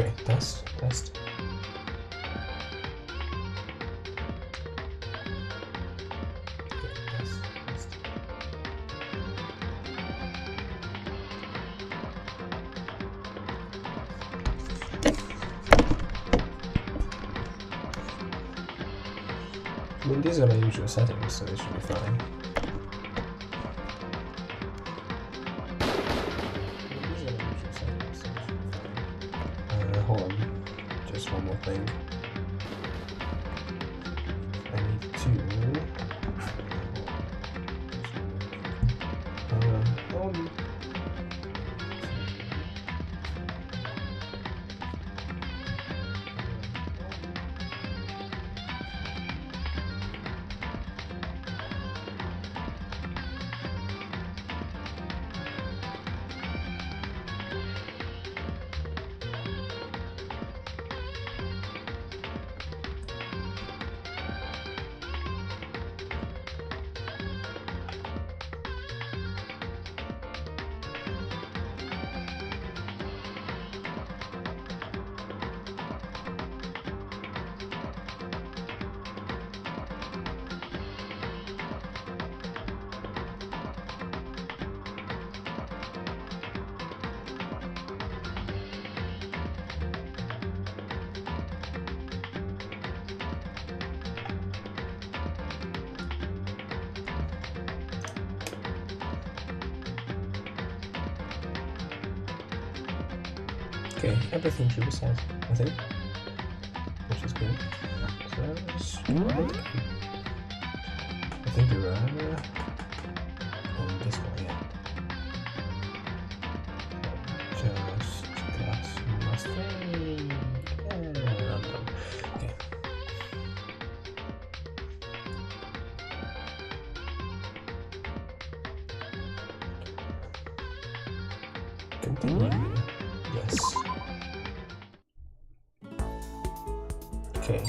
Okay, test. I mean, these are my usual settings, so they should be fine. Hold on. Just one more thing. I need to... Okay, everything should be set, I think, which is good. So I think you're on this one, yeah. Just glass Mustang. Yeah, I'm done. Okay. Continue. Yes. Okay,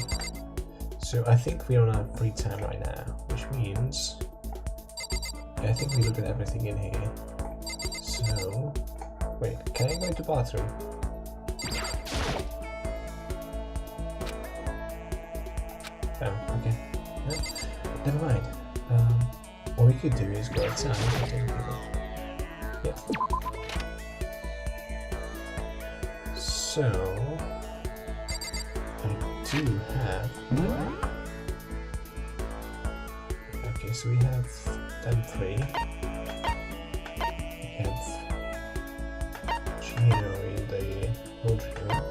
so I think we don't have free time right now, which means I think we look at everything in here. So, wait, can I go into the bathroom? Oh, okay. No, never mind. What we could do is go outside and take a look. Yep. So, I do have... Okay, so we have them three. We have Chino in the laundry room.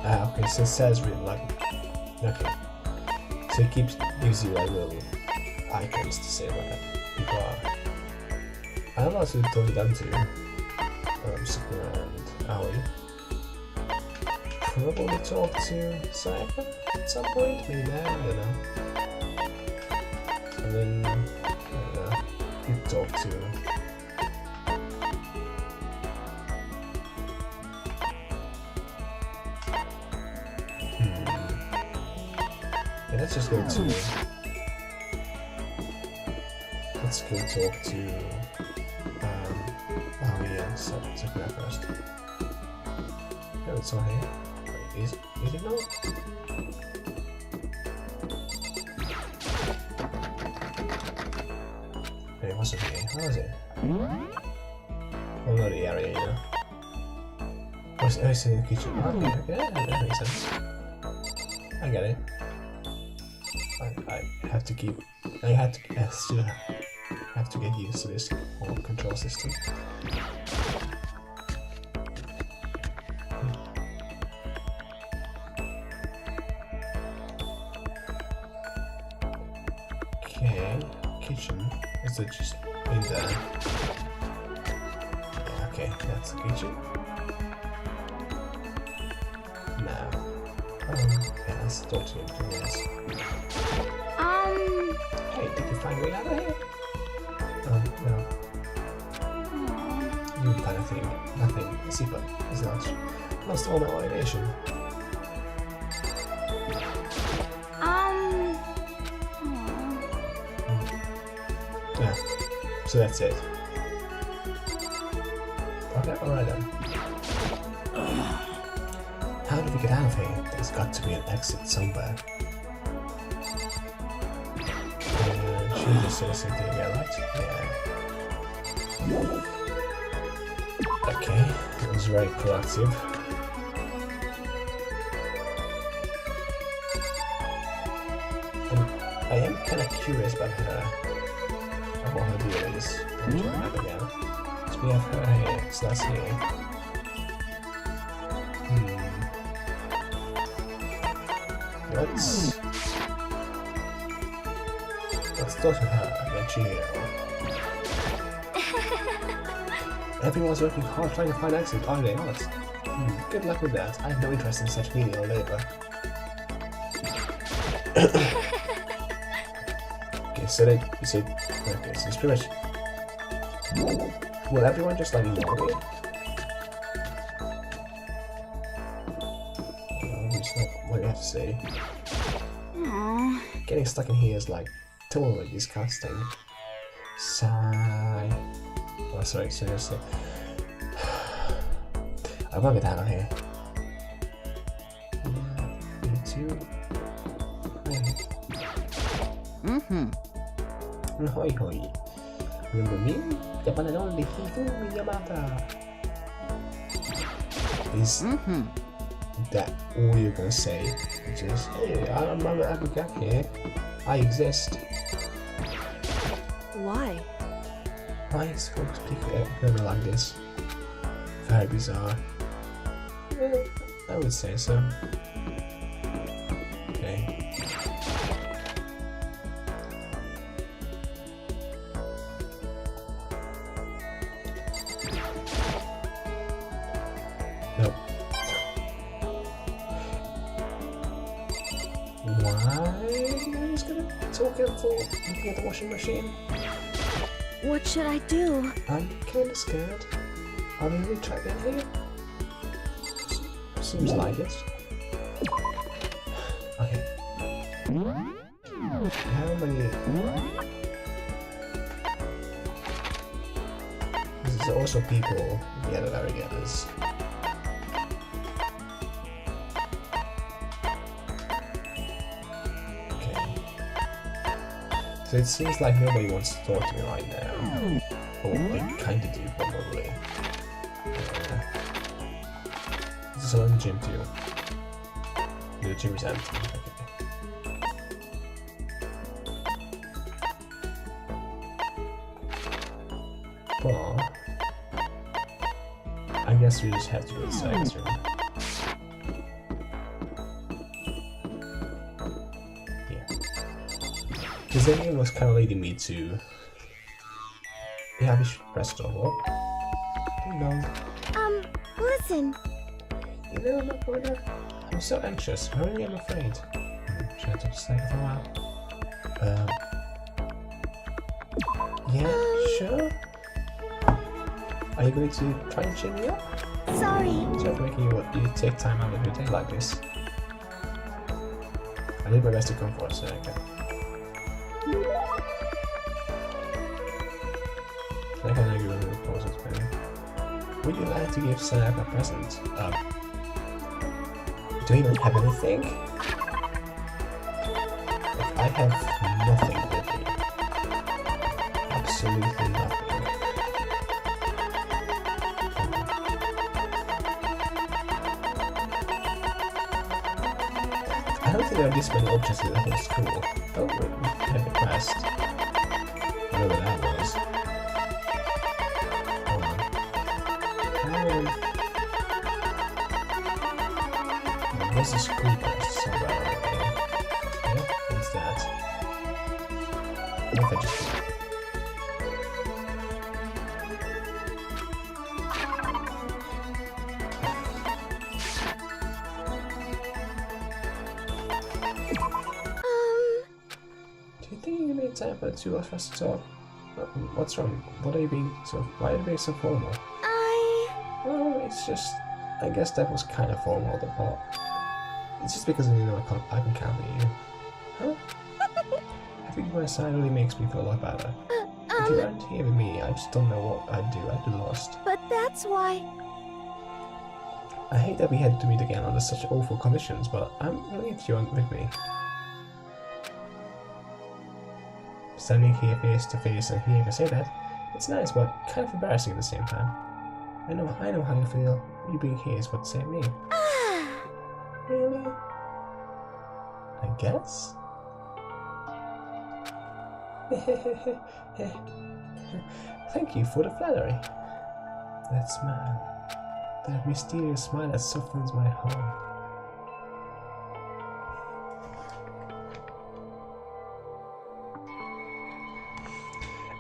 Okay, so it says real luggage. Okay. So it gives you like little icons to say where people are. I don't know who to talk to them to. Sitting around alley. Probably talk to Cypher at some point, maybe there, I don't know. And then, I don't know, you talk to... Yeah, let's just go to... Let's go talk to... oh yeah, Sakura first. Oh, it's all here. Wait, is it not? It wasn't here. How was it? Oh, not the area, you know. Oh, it's in the kitchen. Oh, okay, that makes sense. I get it. I have to keep... I still have to get used to this whole control system. Okay, kitchen. Is it just in there? Yeah, okay, that's the kitchen. Now, yeah, let's talk to him. Hey, did you find a way out of here? No. You kind of thing. Nothing. Sipa is lost all my motivation. Yeah. So that's it. Okay, alright then. How do we get out of here? There's got to be an exit somewhere. She just said something again, right? Yeah. Okay, it was very productive. And I am kind of curious about her. What her deal is. I'm trying to map again. So we have her here, so that's here. Let's talk to her and let you hear. Everyone's working hard trying to find exit, are they not? Good luck with that. I have no interest in such menial labor. Okay, so okay, so it's pretty much. Will everyone just like ignore me? What do you have to say? Aww. Getting stuck in here is like totally disgusting. Sigh. Oh, sorry, seriously. I wanna get out of here. Me too. Hoi hoi. Remember me? The one and only Hifumi Yamata. Is that all you're gonna say? Just, hey, I'm Abukake. I exist. Why? Why is folks speaking like this? Very bizarre. I would say so. Okay. Nope. Why are you just gonna talk for looking at the washing machine? What should I do? I'm kinda scared. Are we really trapped in here? Seems like it. Okay. How many... There's also people in the other areas. Okay. So it seems like nobody wants to talk to me right now. Or they kinda do, probably. This is all in the gym too. The gym is empty. Okay. Well, I guess we just have to go to the science room. Yeah. Because then was kind of leading me to. Yeah, we should press double. No. Listen. You know, I'm so anxious. Hurry, I'm afraid. Should I just stay for a while? Yeah, sure. Are you going to try and cheer me up? Sorry. Sorry for making you take time out of your day like this. I did my best to come for us, so okay. I can argue with the proposals, maybe. Would you like to give Sam a present? Do you even have anything? Like, I have nothing with me. Absolutely nothing. I don't think there are this many objects in the whole school. Oh, wait, we have a quest. Whatever that was. There's a school quest somewhere around here. Yeah, what's that? What if I just... Do you think you made time for the two of us to talk? What's wrong? What are you being so... Why are you being so formal? Well, it's just... I guess that was kind of formal, the part. It's just because I can count on you. Huh? Having you by my side really makes me feel a lot better. If you aren't here with me, I just don't know what I'd do. I'd be lost. But that's why... I hate that we had to meet again under such awful conditions, but I'm really glad you're with me. Standing here face to face and hearing her say that, it's nice but kind of embarrassing at the same time. I know how you feel. You being here is what saved me. Really? I guess? Thank you for the flattery. That smile. That mysterious smile that softens my heart.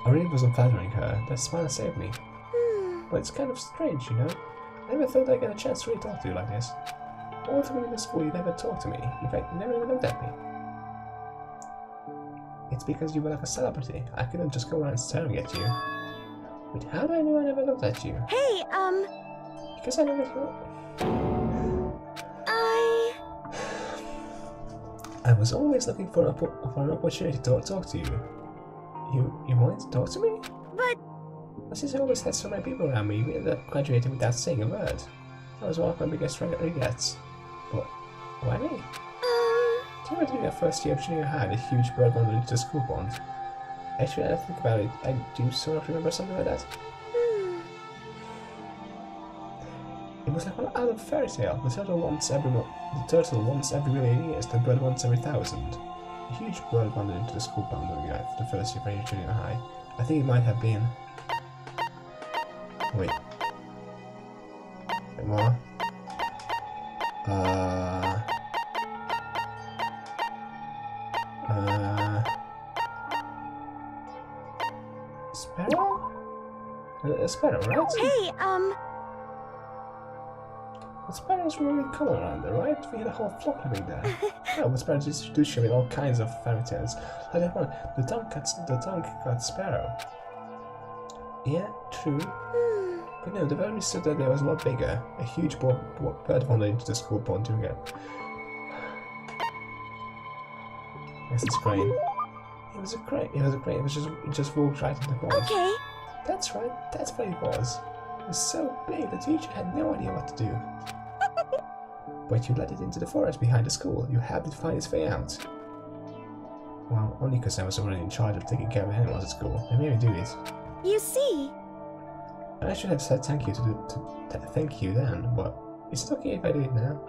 I really wasn't flattering her. That smile saved me. But it's kind of strange, you know? I never thought I'd get a chance to really talk to you like this. All through in the school, you never talked to me. In fact, you never even looked at me. It's because you were like a celebrity. I couldn't just go around staring at you. Wait, how do I know I never looked at you? Hey, Because I never thought... I was always looking for an opportunity to talk to you. You wanted to talk to me? But... Since I always had so many people around me, we ended up graduating without saying a word. That was one of my biggest regrets. But why me? Do you remember during our first year of junior high, the huge bird wandered into the school pond? Actually, I think about it, I do sort of remember something like that. It was like one out of a fairy tale. The turtle once every million years, the bird once every 1,000. A huge bird wandered into the school pond during the first year of junior high. I think it might have been... Wait. Wait more. Sparrow? A sparrow, right? Hey, The sparrows were really common around there, right? We had a whole flock living there. Yeah, but sparrows do show me all kinds of fairy tales. Like that one, the tongue-cut sparrow. Yeah, true. But no, the very stood that there was a lot bigger. A huge bird wandered into the school pond during it. Yes, it's crane. It was a crane. It just walked right into the pond. okay. That's right. That's what it was. It was so big, the teacher had no idea what to do. But you let it into the forest behind the school. You helped it find its way out. Well, only because I was already in charge of taking care of animals at school. They made me do it. You see... I should have said thank you thank you then, but is it okay if I do it now?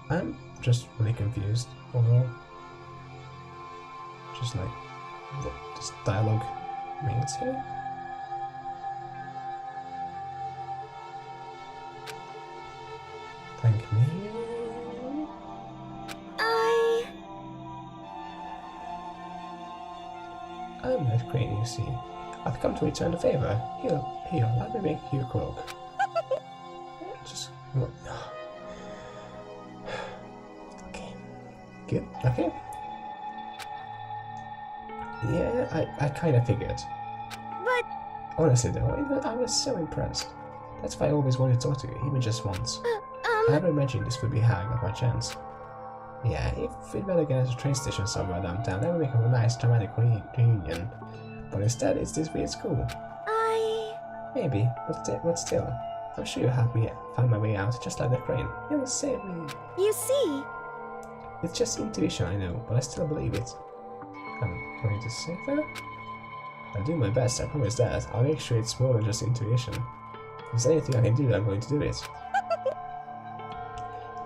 I'm just really confused overall. Just like what this dialogue means here. Thank me. I'm not crane, you see. I've come to return the favor. Here, let me make you a cloak. Just... Okay. Good, okay. Yeah, I kinda figured. But... Honestly though, I was so impressed. That's why I always wanted to talk to you, even just once. I never imagined this would be how I got my chance. Yeah, if we'd met again at a train station somewhere downtown, that would make a nice dramatic reunion. But instead, it's this weird school. Maybe, but still. I'm sure you'll help me find my way out, just like the crane. You'll save me. You see... It's just intuition, I know, but I still believe it. I'm going to save her? I'll do my best, I promise that. I'll make sure it's more than just intuition. If there's anything I can do, I'm going to do it.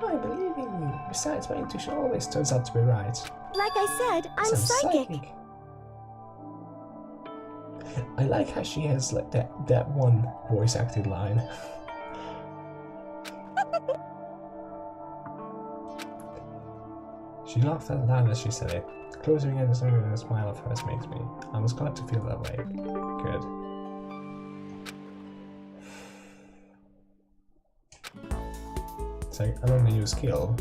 I believe in you. Besides, my intuition always turns out to be right. Like I said, I'm psychic. I like how she has like that one voice acted line. She laughed out loud as she said it. Closing in a smile of hers makes me. I was glad to feel that way. Good. So I learned a new skill,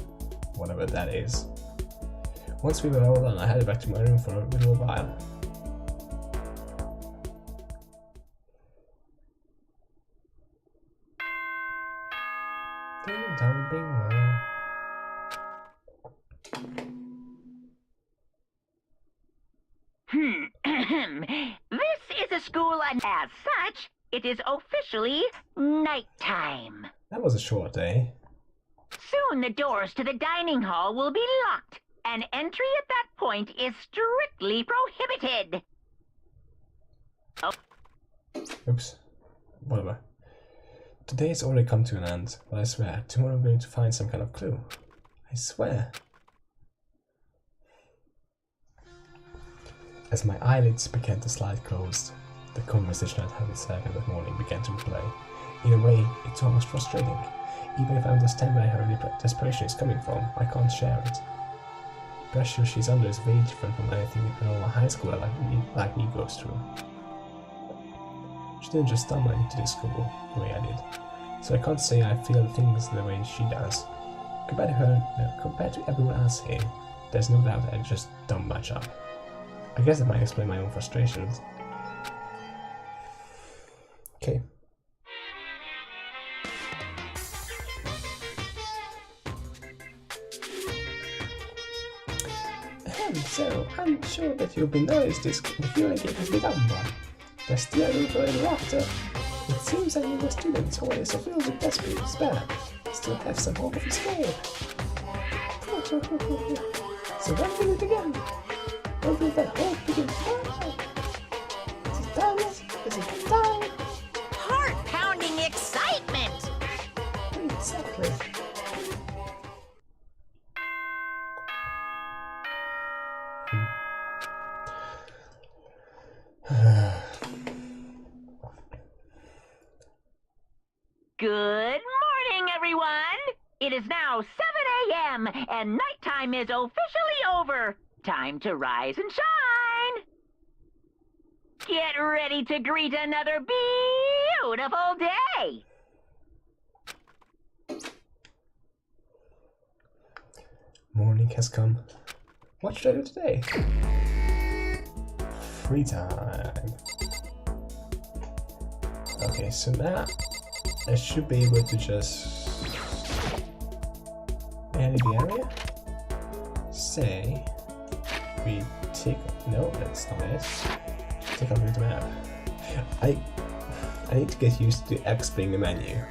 whatever that is. Once we were all done, I headed back to my room for a little while. the school, and as such, it is officially nighttime. That was a short day. Soon the doors to the dining hall will be locked, and entry at that point is strictly prohibited. Oh. Oops. Whatever. Today's already come to an end, but I swear, tomorrow I'm going to find some kind of clue. I swear. As my eyelids began to slide closed, the conversation I'd had with Saga that morning began to replay. In a way, it's almost frustrating. Even if I understand where her desperation is coming from, I can't share it. The pressure she's under is way different from anything a normal high schooler like me goes through. She didn't just stumble into this school the way I did, so I can't say I feel things the way she does. Compared to everyone else here, there's no doubt I just don't match up. I guess that might explain my own frustrations. Okay. So, I'm sure that you'll be noticed the healing game has begun, but there's still room for a little laughter. It seems that you students who are so filled with despair still have some hope of escape. So when will it begin? When will that hope begin to burn? Is it time yet? Is it time? Heart-pounding excitement! Exactly. Good morning, everyone! It is now 7 a.m. and nighttime is officially over. Time to rise and shine! Get ready to greet another beautiful day! Morning has come. What should I do today? Free time. Okay, so now I should be able to just edit the area. Say we take no, that's not it. Take a look at the map. I need to get used to X being the menu.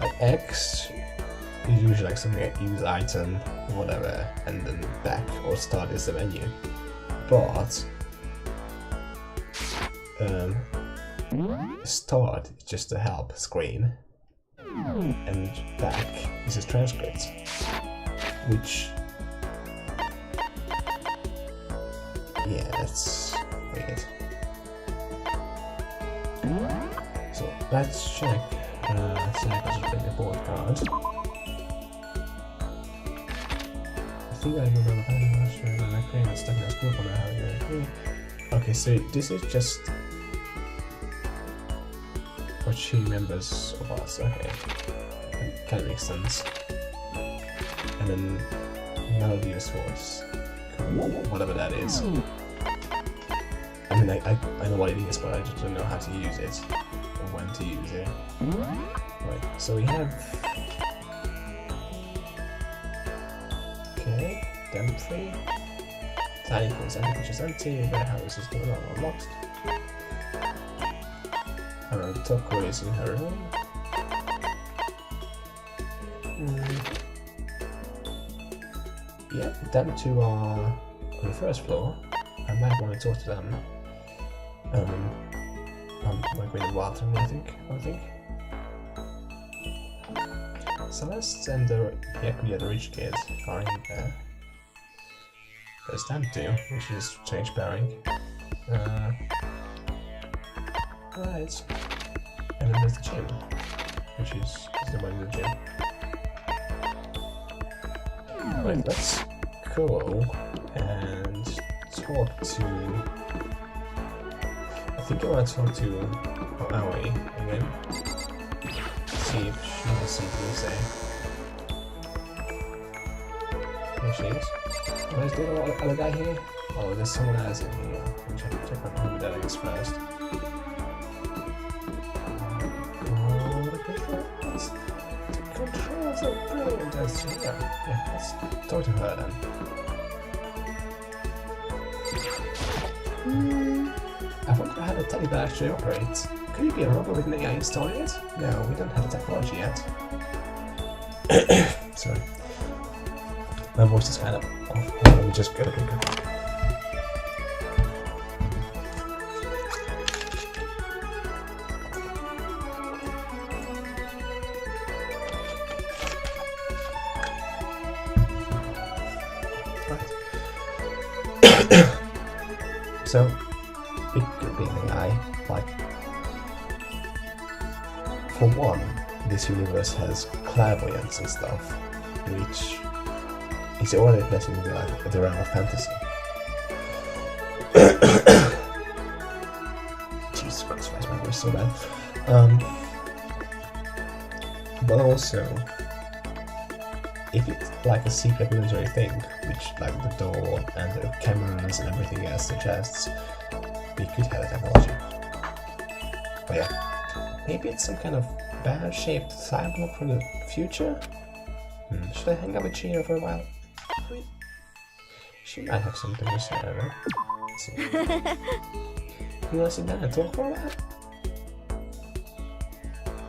Like X is usually like something like use item, whatever, and then back or start is the menu. But start is just a help screen, and back is a transcript, which, yeah, that's weird. So let's check. So I can just the board card. I think I remember having last year and I created stuff in a school for how you agree. Okay, so this is just what she remembers of us. Okay, that kind of makes sense. And then melodious voice, whatever that is. I mean, I know what it is, but I just don't know how to use it or when to use it. Right, so we have. Okay, Dem 3. Tiny points, which is empty. Warehouse is not unlocked. Toko is in her room. Yeah, them two are on the first floor. I might want to talk to them. I'm going to the bathroom, I think. Celeste and the rich kids are in there. There's them two, which is change pairing. Right. And then there's the gym, which is the one in the gym. Right, let's go and talk to. I think I want to talk to Aoi again. See if she has something to say. Here she is. Where's the other guy here? Oh, there's someone else in here. I'll check out who that is first. Controls are brilliant as yeah, let's talk to her then. I wonder how the teddy bear actually operates. Could it be a robot with an AI installing it? No, we don't have the technology yet. Sorry. My voice is kind of off. Let me just get a drink. So, it could be an AI, like, for one, this universe has clairvoyance and stuff, which is already placing in the realm of fantasy. Jesus Christ, why is my voice so bad? But also, if it's like a secret military thing, which like the door and the cameras and everything else suggests, we could have a technology. But yeah, maybe it's some kind of bear-shaped cyborg from the future? Should I hang out with Chia for a while? She might have something to say, I don't know. Let's see. You wanna sit down and talk for a while?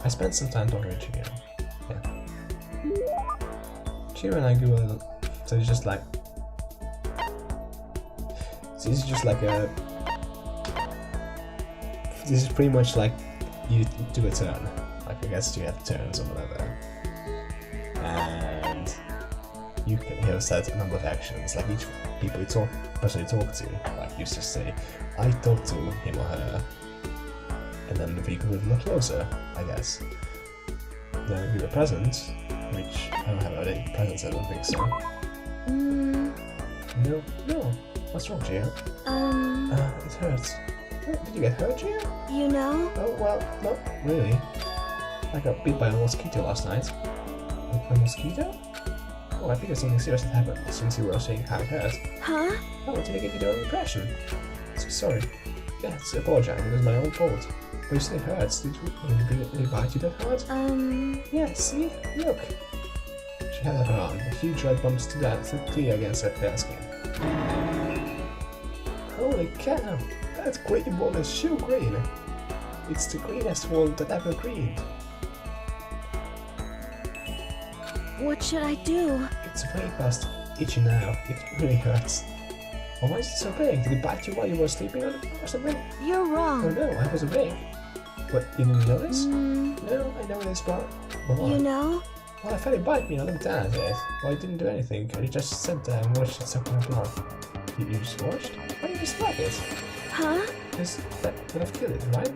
I spent some time talking with Chia. Yeah. Chia and I grew a little, so it's just like this is pretty much like you do a turn, like I guess you have turns or whatever, and you can have set a number of actions, like each person you talk to, like you just say, I talk to him or her, and then we go a little closer, I guess. Then give a present, which I don't have any presents, I don't think so. No. What's wrong, Gio? It hurts. Did you get hurt, Gio? You know? Oh, well, not really. I got bit by a mosquito last night. A mosquito? Oh, I figured something serious had happened since you were saying how it hurt. Huh? Oh, did I give you the wrong impression? So sorry. Yes, I apologize. It was my own fault. But you said it hurts. Did it bite you that hard? Yeah, see? Look. She had her arm. A huge red bump stood out clear against her fair skin. Holy cow! That green wall is so green. It's the greenest wall that ever greened. What should I do? It's way past itchy now. It really hurts. Oh, why is it so big? Did it bite you while you were sleeping or something? You're Oh wrong. no, I was awake. What, you didn't notice? No, I know this part. But what? You know? Well, I felt it bite me and I looked down at it. Well, I didn't do anything. I just sat there and watched it suck my blood. You just watched? Why did you strike it? Huh? Because that would have killed it, right?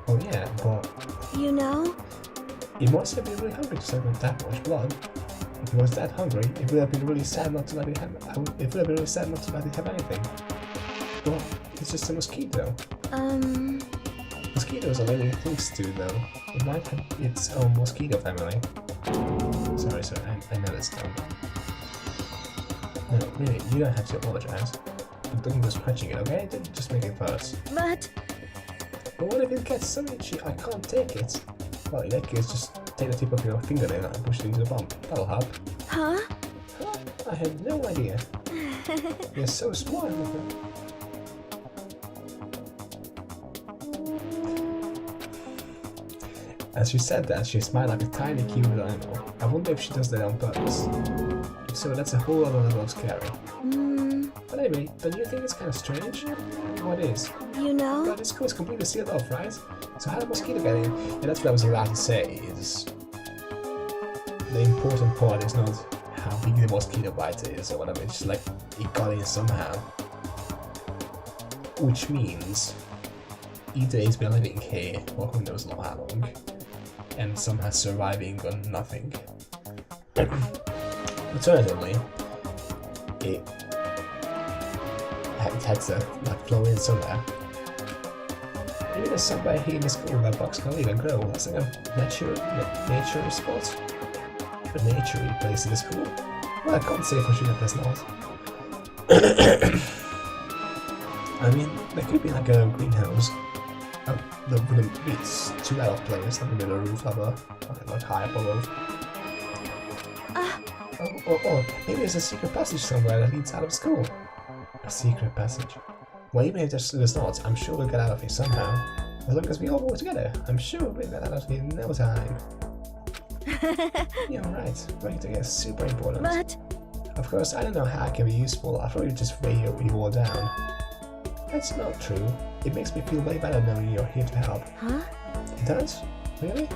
Oh yeah, but You know? it must have been really hungry to suck that much blood. If it was that hungry, it would have been really sad not to let it have. It would have been really sad not to let it have anything. But it's just a mosquito. Mosquitoes are living things too, though. It might have its own mosquito family. Sorry, I know that's dumb. No, really, you don't have to apologize. Don't go scratching it, okay? Just make it hurt. But what if it gets so itchy I can't take it? Well, in that case, just take the tip of your fingernail and push it into the bump. That'll help. huh? Huh? I had no idea. You're so smart. As she said that, she smiled like a tiny cute little animal. I wonder if she does that on purpose. If so, that's a whole other level of scary. But anyway, don't you think it's kind of strange? What is? You know? But this school is completely sealed off, right? So how did mosquito get in? Yeah, that's what I was about to say, is the important part is not how big the mosquito bite is or whatever, it's just like it got in somehow. Which means either it's been living here for who knows not how long, and somehow surviving on nothing. Alternatively, it had to like flow in somewhere. Maybe there's somewhere here in the school where bugs can live and grow. That's like a nature spot. A naturey place in the school. Well, I can't say for sure that there's not. I mean, there could be like a greenhouse. That wouldn't be too out of place, like maybe a roof level, like high up above. Or maybe there's a secret passage somewhere that leads out of school. A secret passage. Well, even if there's not, I'm sure we'll get out of here somehow. As long as we all work together, I'm sure we'll get out of here in no time. You're right. Working together is super important. But Of course, I don't know how it can be useful. I'll probably just weigh you all down. That's not true. It makes me feel way better knowing you're here to help. huh? It does? Really?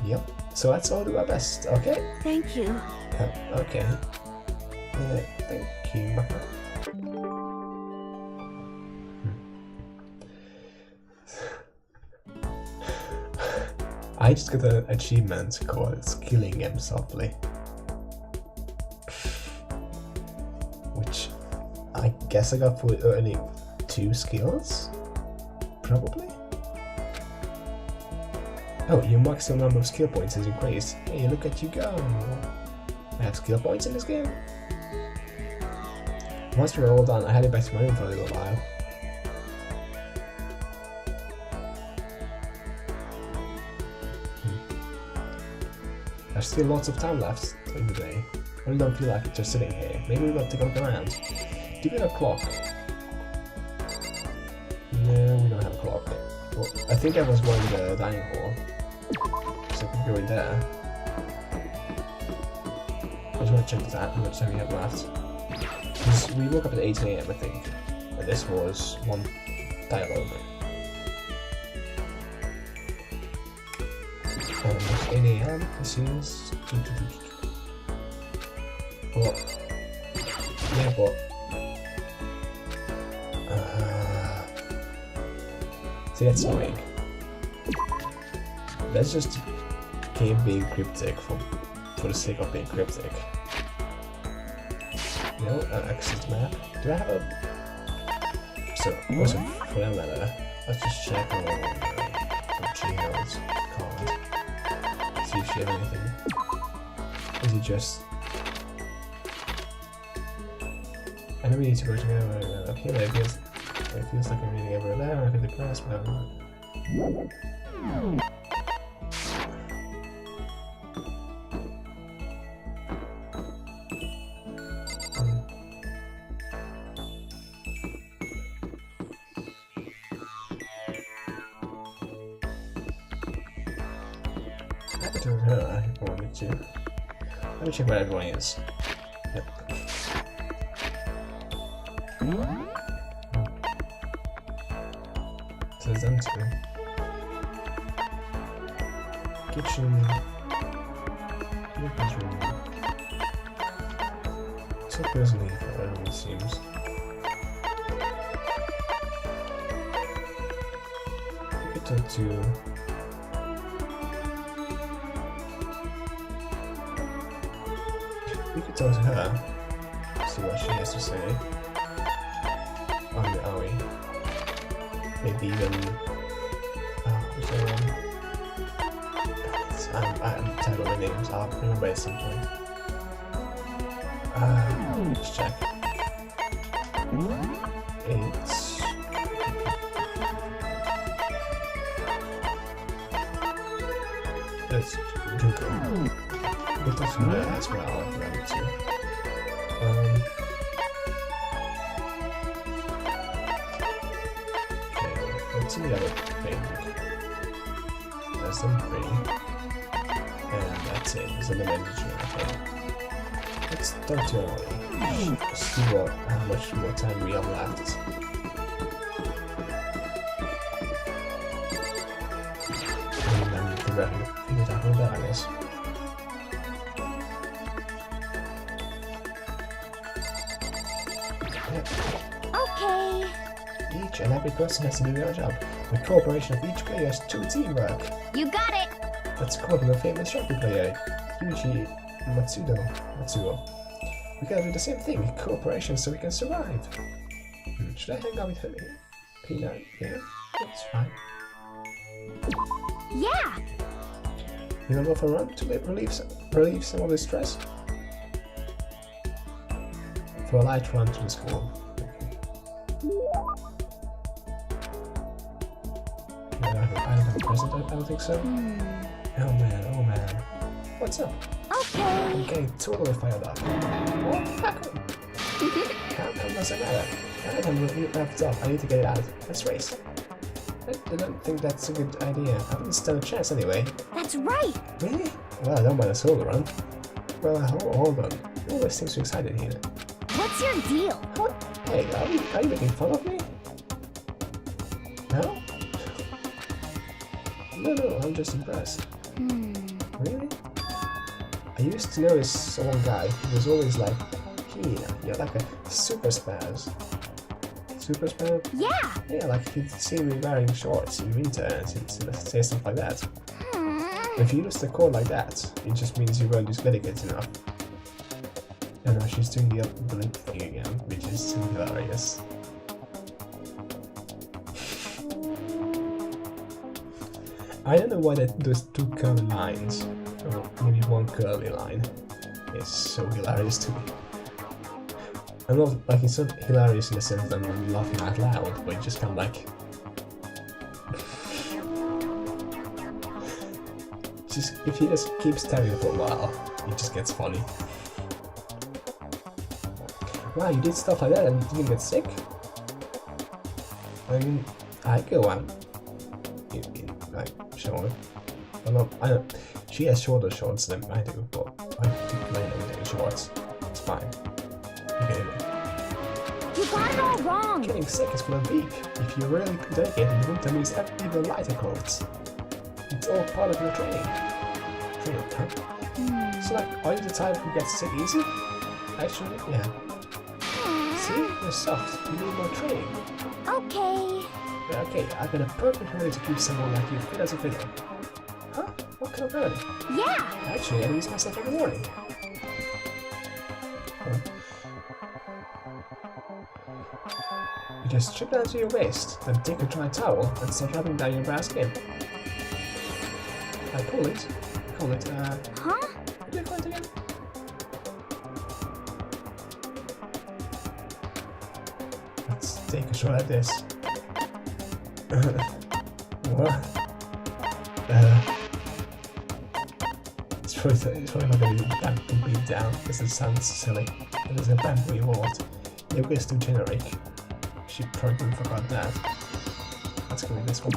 Yep. So let's all do our best, okay? Thank you. Okay. Thank you. I just got an achievement called Killing Him Softly. Which I guess I got for earning 2 skills? Probably? Oh, your maximum number of skill points has increased. Hey, look at you go! I have skill points in this game? Once we were all done, I headed back to my room for a little while. There's still lots of time left in the day. I really don't feel like just sitting here. Maybe we'll take a look around. Do we have a clock? No, we don't have a clock. Well, I think I was one in the dining hall. So I can go in there. I just want to check that, how much time we have left. Because we woke up at 8 AM, I think. And this was one dialogue. Almost 8 AM, this is... What? Yeah, but... See, that's annoying. That's just game being cryptic for the sake of being cryptic. No, access map. Do I have a... So, what's a friend letter? Let's just check on Gino's card. See if she has anything. Is it just... I know we need to go together. Okay, but it feels like I'm reading over there. I feel depressed, but I could do her if I wanted to. Let me check where everyone is. Yep. So it's empty. Kitchen. Your bedroom. So personally for everyone it seems. We could talk to... We could talk to her. See what she has to say. Are we? Maybe even... who's that one? I'm terrible with names, I'll remember at some point. Let's check. It's... Let's Google. It doesn't matter as well if we wanted to. What's the other thing? That's them 3. And that's it. There's a dimension, I think. Let's talk to Emily. See how much more time we have left. And then we can figure it out with that, I guess. Okay. Each and every person has to do their job. The cooperation of each player is true teamwork. You got it. Let's quote the famous Shopee player, Yuji Matsuo. We gotta do the same thing, cooperation so we can survive. Should I hang out with her here? Peanut, yeah, that's fine. Yeah. You wanna go for a run to relieve some of the stress? For a light run to the school. I don't have a present, I don't think so. Oh man. What's up? Okay. I'm getting totally fired up. Oh, fuck. How does it matter? Now that I'm wrapped up, I need to get it out. Let's race. I don't think that's a good idea. I wouldn't stand a chance anyway. That's right. Really? Well, I don't mind a solo run. Well, hold on. You always seem so excited here. What's your deal? What? Hey, are you making fun of me? No? No, I'm just impressed. Really? I used to know this one guy who was always like, hey, you're like a super spaz. Super spaz? Yeah. Yeah, like he'd see me wearing shorts in winter and he'd say stuff like that. If you use the code like that, it just means you weren't just dedicated enough. And now she's doing the blink thing again, which is hilarious. I don't know why those two curly lines, or maybe one curly line, is so hilarious to me. I'm not, like, it's not hilarious in the sense that I'm laughing out loud, but it's just kind of like... just, if he just keeps telling it for a while, it just gets funny. Wow, you did stuff like that and didn't get sick? I mean, I go out like, short. Well, no, I don't. She has shorter shorts than I do, but I do play everything in shorts. It's fine. You get it. You got it all wrong. Getting sick is for a week. If you really dedicate in the winter means even lighter clothes. It's all part of your training. Training, huh? So, like, are you the type who gets sick easy? Actually, yeah. See? You're soft. You need more training. Okay. Okay, I got a perfect remedy to keep someone like you fit as a fiddle. Huh? What kind of remedy? Yeah. Actually, I use myself every morning. Huh. You just strip down to your waist, then take a dry towel and start rubbing down your bare skin. I call it, Huh? what do you call it again? Let's take a shot at this. What? It's probably not going to be that complete down because it sounds silly. It is a bamboo evolved. It was too generic. She probably forgot that. Let's go with this one.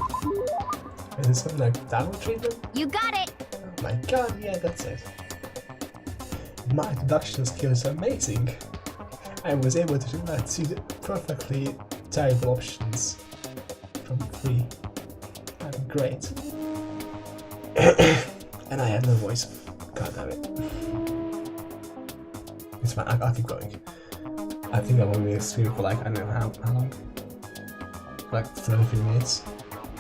Is this something like downward treatment? You got it. Oh my god, yeah, that's it. My deduction skill is amazing. I was able to see the perfectly terrible options from 3. I'm great. And I have no voice. God damn it. It's fine, I'll keep going. I think I'm only streaming for like, I don't know how long. Like 33 minutes,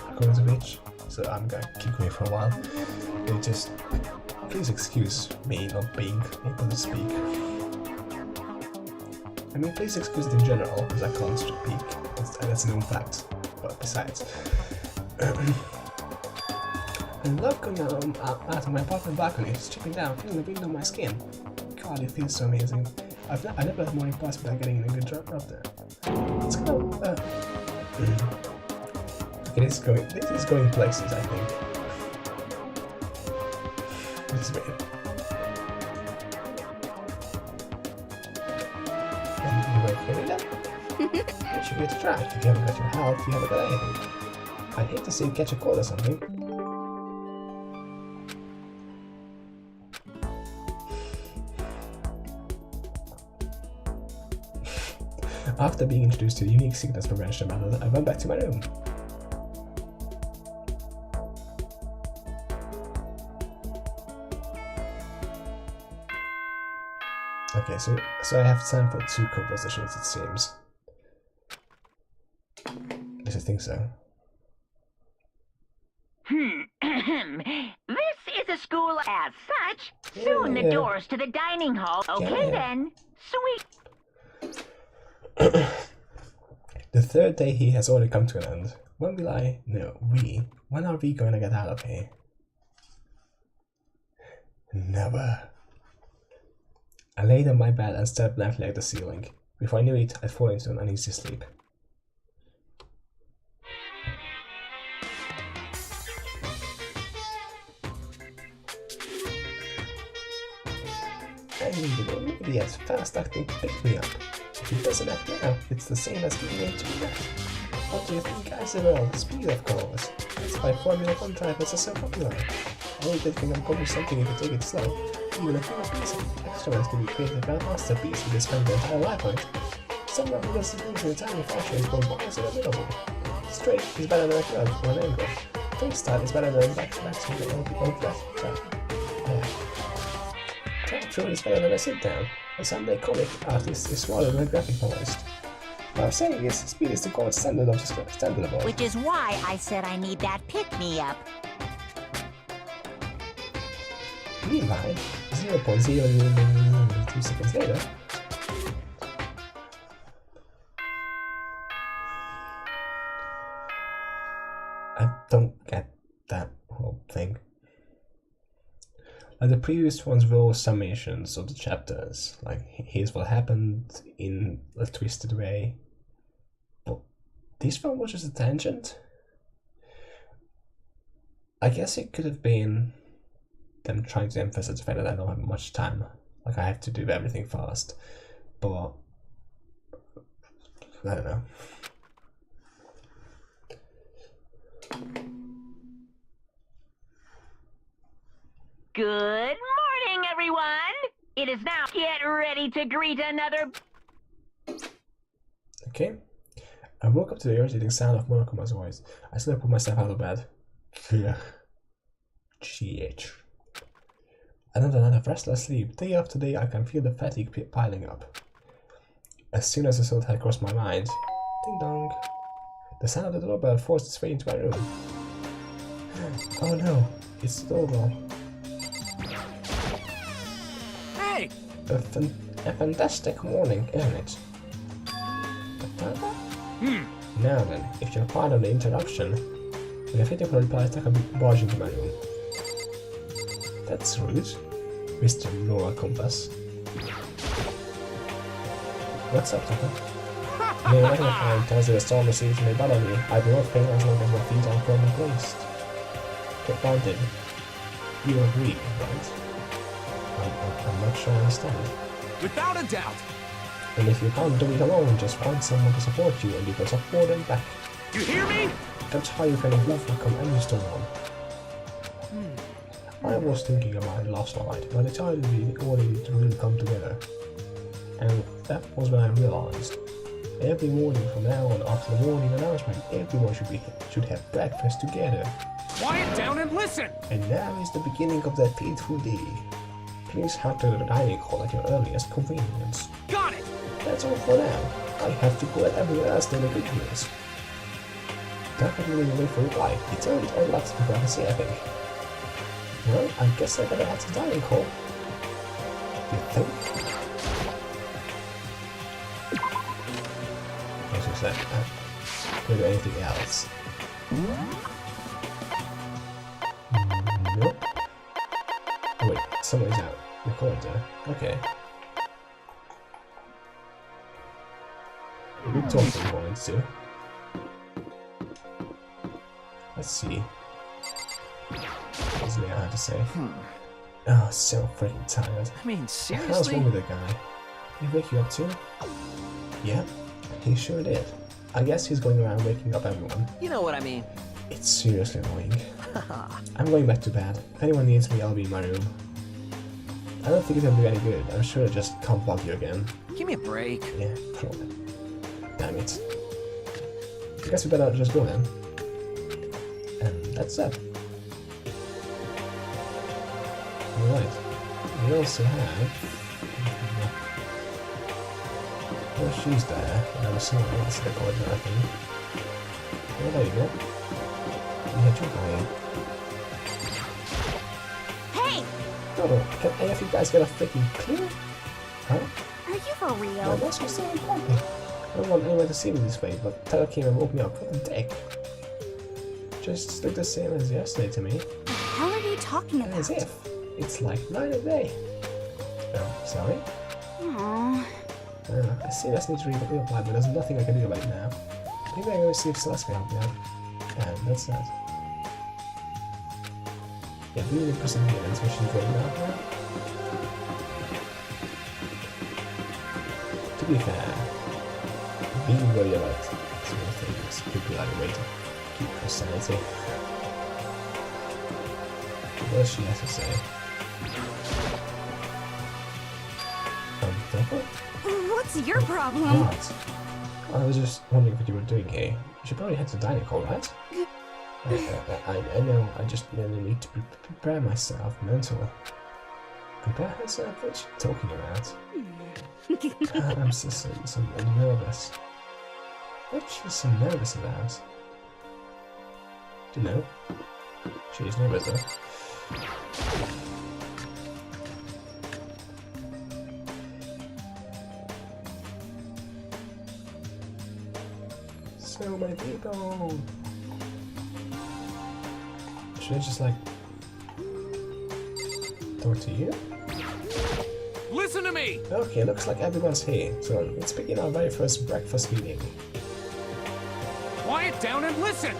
according to which. So I'm gonna keep going for a while. It just, please excuse me not being able to speak. I mean, please excuse it in general, because I can't speak. That's a known fact. But besides. I love going out of my apartment balcony, stripping down, feeling the wind on my skin. God, it feels so amazing. I never had morning pass without getting in a good rub there. Let's go. Okay, this is going places, I think. This is weird. And you wait for me then? You should give it a try. If you haven't got your health, you haven't got anything. I'd hate to see you catch a cold or something. After being introduced to the unique sickness prevention method, I went back to my room. Okay, so I have time for 2 compositions, it seems. At least I think so. This is a school as such. Soon the doors to the dining hall. Okay then. Sweet. The 3rd day he has already come to an end. When will I? No, when are we going to get out of here? Never. I laid on my bed and stared blankly at the ceiling. Before I knew it, I'd fallen into an uneasy sleep. I need to go. Maybe as fast acting picked me up. It doesn't act now. It's the same as giving it to me. What do you think, guys? Well, speed, of course. That's why Formula 1 drivers are so popular. Any good thing accomplish something if you take it slow. Even a few piece of extras can be created by a masterpiece you can spend their entire life on it. Some of the things in the tiny fashions both bars are available. Straight is better than a curve or an angle. Freestyle is better than back-to-backs with the old left track. Drive-through is better than a sit-down. A Sunday comic artist is smaller than a graphic novelist. What I'm saying is, speed is the gold standard of the Which is why I said I need that pick-me-up. Meanwhile, 0.002 seconds later, I don't get that whole thing. Like the previous ones were all summations of the chapters, like here's what happened in a twisted way. But this one was just a tangent. I guess it could have been them trying to emphasize the fact that I don't have much time. Like I have to do everything fast. But I don't know. Good morning, everyone! It is now get ready to greet another... Okay. I woke up to the irritating sound of Monokoma's voice. I still put myself out of bed. GH. Another night of restless sleep. Day after day, I can feel the fatigue piling up. As soon as the thought had crossed my mind, ding dong. The sound of the doorbell forced its way into my room. Oh no, it's the doorbell. Hey! A fantastic morning, isn't it? Now then, if you'll pardon the interruption, with a fitting reply, I can barge into my room. That's rude, Mr. Moral Compass. What's up, Tucker? The magnifier tells you the storm receives may bother me. I do not fail as long as my feet are firmly placed. Granted, you agree, right? I'm not sure I understand. Without a doubt! And if you can't do it alone, just find someone to support you and you can support them back. You hear me? That's how you can overcome any storm. I was thinking about it last night, but it's hard to all need to really come together. And that was when I realized, every morning from now on after the morning announcement, everyone should have breakfast together. Quiet down and listen! And now is the beginning of that fateful day. Please head to the dining hall at your earliest convenience. Got it! That's all for now. I have to go at everywhere else than the good news. Definitely wait for a reply. It's early and lots of people to see, I think. Well, I guess I better head to the dining hall. You think? Yes, what's that? Could do anything else. Nope. Oh wait, someone's out in the corridor. Okay. We talking points too. Let's see. What does Leon have to say? Oh, so freaking tired. I mean, How's seriously? wrong with the guy? He wake you up too? Yeah, he sure did. I guess he's going around waking up everyone. You know what I mean. It's seriously annoying. I'm going back to bed. If anyone needs me, I'll be in my room. I don't think it'll do any good. I'm sure it'll just come bug you again. Give me a break. Yeah, probably. Damn it. I guess we better just go then. And that's it. Alright. We also have... Oh, she's there. And I'm assuming it's the corridor, I think. Oh, there you go. Yeah, you're going. Hey! Oh, can any of you guys get a freaking clue? Huh? Are you for No, real? that's what's so important. I don't want anyone to see me this way, but Tyler came and woke me up. What the dick? Just look the same as yesterday to me. What the hell are you talking about? As if. It's like night and day. Oh, sorry? Aww. I see that's need to reply, but there's nothing I can do about it now. Maybe I go see if Celeste can help me out. And that's that. Yeah, we need perseverance, which is going out now. To be fair, being worried about sort of things could be like a way to keep her sanity. What does she have to say? Purple? What's your problem? What? I was just wondering what you were doing here. You should probably head to dining hall, right? I know, I just really need to prepare myself mentally. Prepare herself? What's she talking about? I'm so nervous. What's she so nervous about? Do you know? She's nervous though. So many people. Should I just like talk to you? Listen to me! Okay, looks like everyone's here. So let's begin our very first breakfast meeting. Quiet down and listen!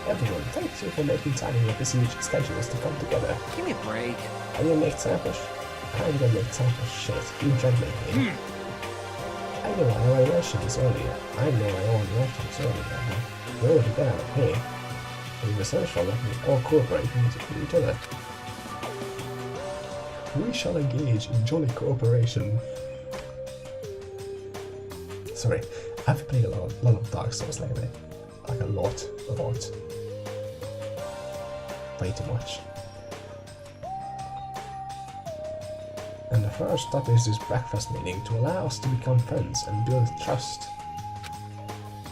Everyone, thank you for making time in your busy schedules to come together. Give me a break. I didn't make time for I didn't make time for shit. You gentlemen here. I know I already mentioned this earlier. In order to get out of here, it is essential that we all cooperate with each other. We shall engage in jolly cooperation. Sorry, I've played a lot of Dark Souls lately. Like a lot. Way too much. And the first step is this breakfast meeting to allow us to become friends and build trust.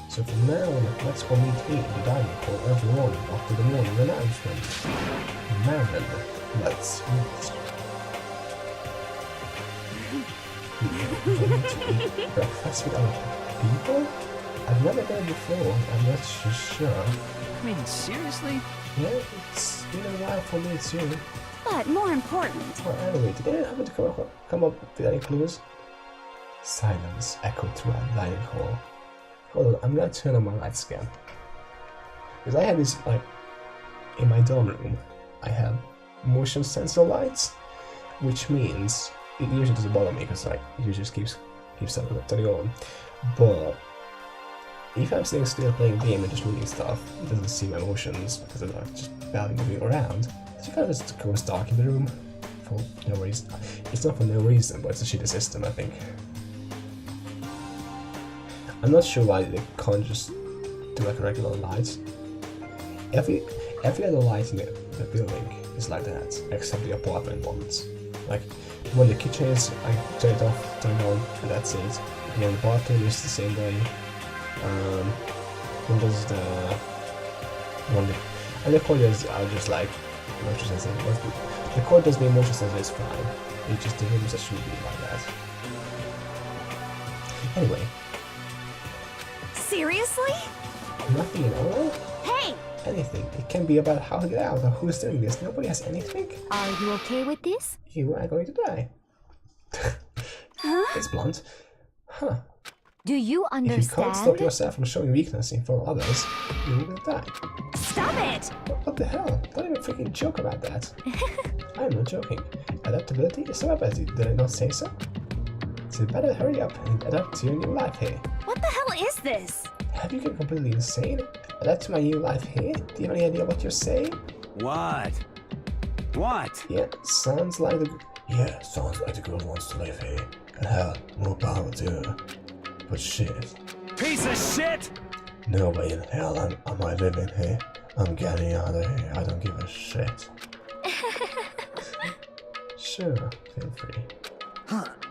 So from now on, let's all meet here in the dining hall every morning after the morning announcement. Now then, let's meet. To eat breakfast with other people? I've never done it before, I'm not so sure. I mean, seriously? Yeah, it's been a while for me too. But more important, Well, anyway, did anyone happen to come up with any clues? Silence echoed throughout the dining hall. Hold on, I'm gonna turn on my lights again. Because I have this, like, in my dorm room, I have motion sensor lights, which means it usually doesn't bother me because, like, it usually just keeps turning on. But if I'm staying still playing a game and just reading stuff, it doesn't see my motions because I'm like, just barely moving around. So it kind of just goes dark in the room for no reason. It's not for no reason, but it's a shitty system, I think. I'm not sure why they can't just do like regular lights. Every other light in the building is like that, except the apartment ones. Like when the kitchen is, I turn it off, turn it on, and that's it. And then the bathroom is the same way. When there's and the corridors are just like motion sensor. The corridors being motion sensor is fine. It's just the rooms that should be like that. Anyway. seriously? Nothing at all? Hey! Anything. It can be about how to get out or who's doing this. Nobody has anything. Are you okay with this? You are going to die. Huh? It's blunt. Huh. Do you If you can't stop understand? yourself from showing weakness in front of others, you will die. Stop it! What the hell? Don't even freaking joke about that. I'm not joking. Adaptability is a ability, did I not say so? So you better hurry up and adapt to your new life here. What the hell is this? Have you gone completely insane? Adapt to my new life here? Do you have any idea what you're saying? What? What? Yeah, sounds like the girl wants to live here. And hell, more power to her. But shit. Piece of shit! No way in hell am I living here. I'm getting out of here. I don't give a shit. Sure, feel free.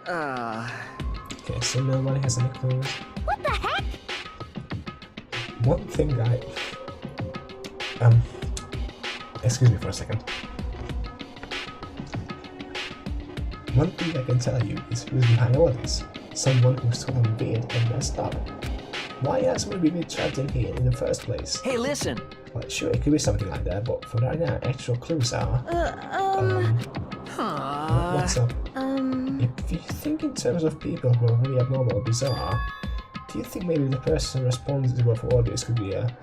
Okay, so nobody has any clues. What the heck? One thing excuse me for a second. One thing I can tell you is who's behind all this. Someone who's totally weird and messed up. Why else would we be trapped in here in the first place? Hey, listen! Well, sure, it could be something like that, but for right now, actual clues are... What's up? If you think in terms of people who are really abnormal or bizarre, do you think maybe the person responsible for all this could be a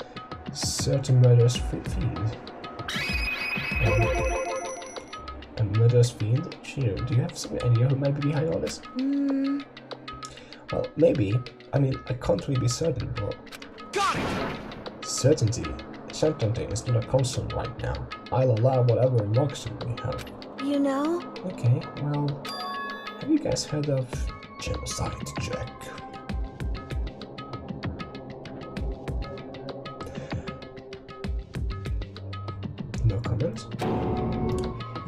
certain murderous fiend? A murderous fiend? Sure, do you have some idea who might be behind all this? Well, maybe I mean, I can't really be certain, but... Got it! Certainty. Certainty is not a constant right now. I'll allow whatever marks we have. You know? Okay, well... Have you guys heard of genocide, Jack? No comment?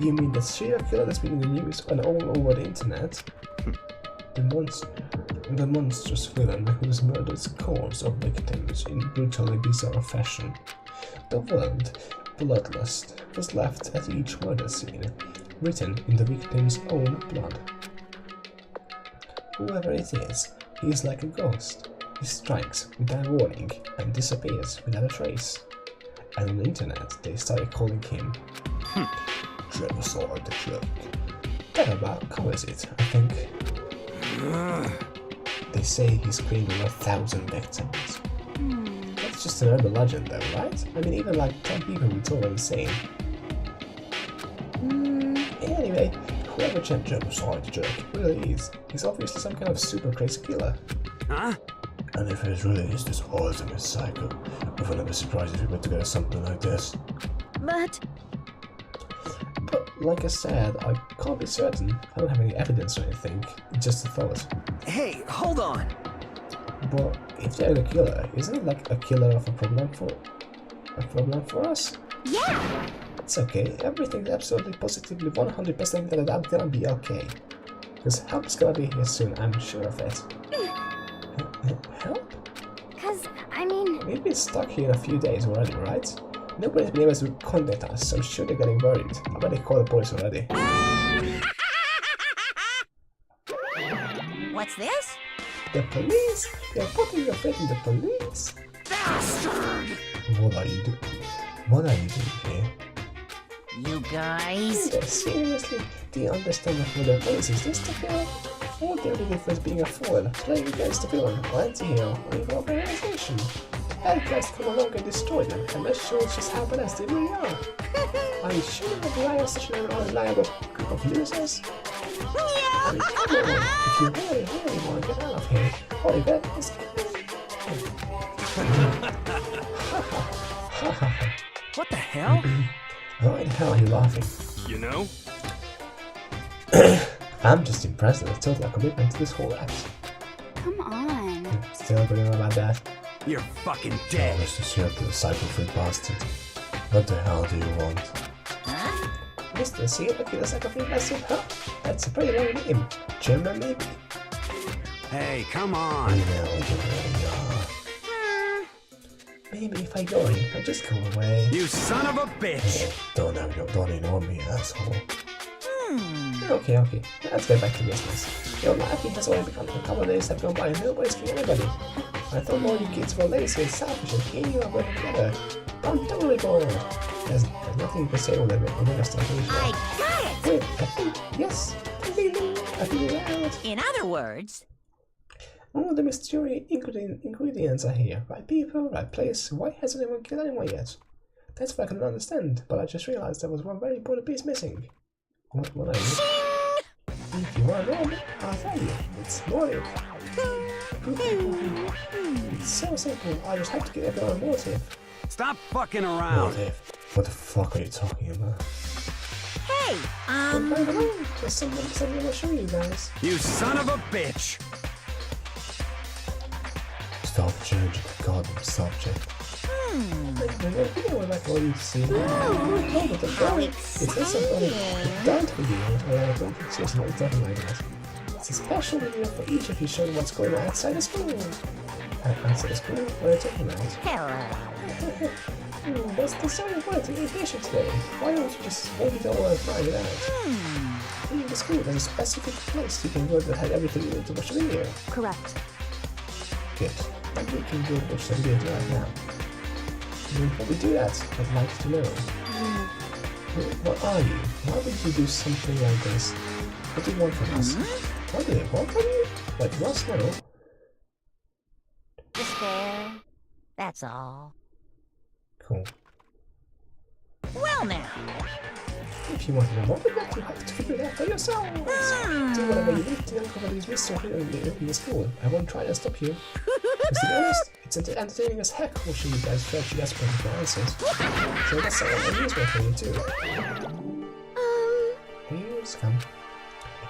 You mean the serial killer that's been in the news and all over the internet? The monstrous villain who's murdered scores of victims in brutally bizarre fashion. The word bloodlust was left at each murder scene, written in the victim's own blood. Whoever it is, he is like a ghost. He strikes without warning and disappears without a trace. And on the internet, they started calling him Genocide Jack. That about covers it, I think. They say he's claimed over 1,000 victims. That's just an urban legend though, right? I mean, even like 10 people would totally insane. Anyway, whoever Genocide Jack really is, he's obviously some kind of super crazy killer. Huh? And if it really is this ultimate psycho, I wouldn't be surprised if we put together something like this. But Like I said, I can't be certain. I don't have any evidence or anything. It's just a thought. Hey, hold on. But if they're the killer, isn't it like a killer of a problem for us? yeah! It's okay. Everything's absolutely positively 100% that I'm gonna be okay. Because help's gonna be here soon, I'm sure of it. Help? Cause, I mean... We've been stuck here a few days already, right? Nobody's been able to contact us, so I'm sure they're getting worried. I bet they called the police already. What's this? The police? You're putting your faith in the police? Bastard! What are you doing? What are you doing here? You guys? Yeah, seriously? Do you understand that for the police is this the film? What the only difference being a fool, playing against the villain, or anti-hero, or even organization? Bad guys come along and destroy them, and let's show just how badass they really are. Are you sure that we are such an unreliable group of losers? I mean, come on, if you really want to get out of here, all you got is... What the hell? Why the hell are you laughing? You know? I'm just impressed at the total commitment to this whole act. Come on. Still going on about that? You're fucking Oh, dead. Mr. Circle, psycho-freak bastard. What the hell do you want? Huh? Mr. Serial psycho-freak bastard, huh? That's a pretty long name. German, maybe? Hey, come I on. know you really are. Maybe if I go in, I'll just go away. You son of a bitch! Don't ignore me, asshole. Okay. Let's get back to business. Your life has already become a couple of days have gone by and nobody's killing anybody. I thought all you kids were lazy and selfish and here you are working together. I'm totally bored. There's nothing you can say on the rest of the I got it! Wait, I think, yes. I figured it out. In other words, All the mysterious ingredients are here. Right people, right place. Why hasn't anyone killed anyone yet? That's what I can understand, but I just realized there was one very important piece missing. What are you? If you want to know, I'll tell you. It's motive. It's so simple. I just have to get everyone a motive. Stop fucking around. Motive? What the fuck are you talking about? hey, By the way, there's something I'll show you guys. You son of a bitch! Stop changing the goddamn subject. You know, like what you've seen. No, but the How guy, it's not something done video, or I don't think it's not something like that. It's a special video for each of you showing what's going on outside the school. Outside the school? What are you talking about? hello. What's the starting point of your patient today? Why don't you just hold it all and find it out? In the school, there's a specific place you can go that has everything you need to watch a video. Correct. Good. Maybe we can go watch some video right now. Before we do that, I'd like to know. What are you? Why would you do something like this? What do you want from us? What do they want from you? Let us know. Just there. That's all. Cool. Well now. If you want to know more about it, you have to figure it out for yourselves. Do whatever you need to uncover these mysteries in the school. I won't try to stop you. Because to be honest, it's entertaining as heck watching you guys try to desperate for answers. So that's something unusual for you too. Here's come.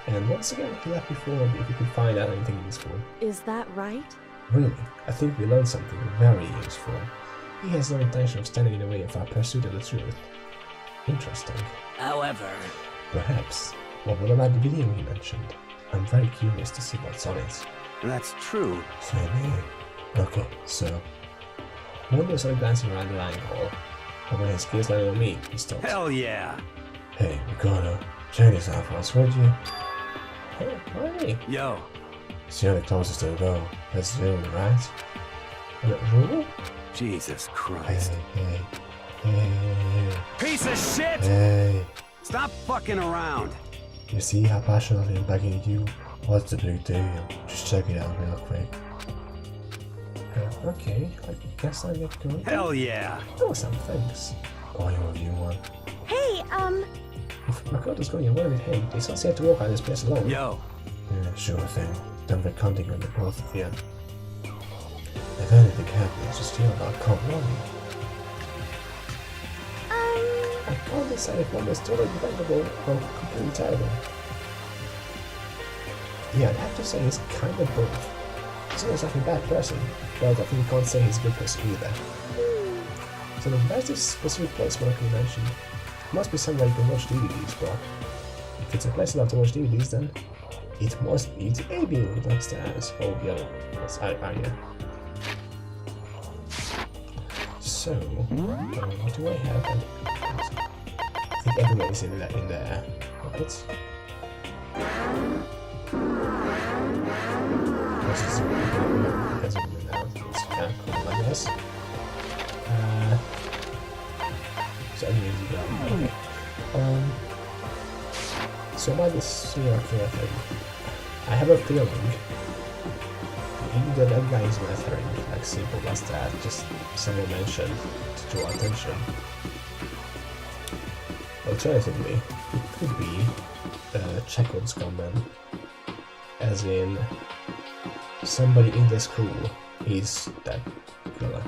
And once again, he left before if you could find out anything useful. Is that right? Really, I think we learned something very useful. He has no intention of standing in the way of our pursuit of the truth. Interesting. However, Perhaps. What about the video he mentioned? I'm very curious to see what's on it. That's true. Same here. Okay, so Wanda started glancing around the lying hall, but when his gaze landed on me, he stopped. Hell yeah. Hey, Ricardo, check this out for us, would you? Hey, why? Yo, It's the only closest to go. That's the room, right? Room? Jesus Hey, Christ. hey, hey, Piece of shit! hey. Stop fucking around. You see how passionately I'm begging you? What's the big deal? Just check it out real quick. Okay, I guess I'll get going. Hell yeah. Oh, some things. Going with you one. Hey, If Makoto's going away with him, he's not safe to walk out of this place alone. Yo, Yeah, sure thing. Then we're counting on the both of you. If anything happens, just yell about Come on. I can't decide if one is totally dependable or completely terrible. Yeah, I'd have to say he's kind of both. He's not exactly a bad person, but I think you can't say he's a good person either. So then where's this specific place Monaco mentioned? It must be somewhere you can watch DVDs, but if it's a place enough to watch DVDs, then it must be the A building upstairs. Oh, yeah, that's yeah. So, what do I have? I think everybody's in there. Right? This is because of the now. It's kind of cool, I guess. So anyways, you go. Okay. So about this serial killer thing, I have a feeling either that guy is methering, like simple as that, just someone mentioned to draw attention. Alternatively, it could be Chekhov's gunman, as in somebody in the school is that killer.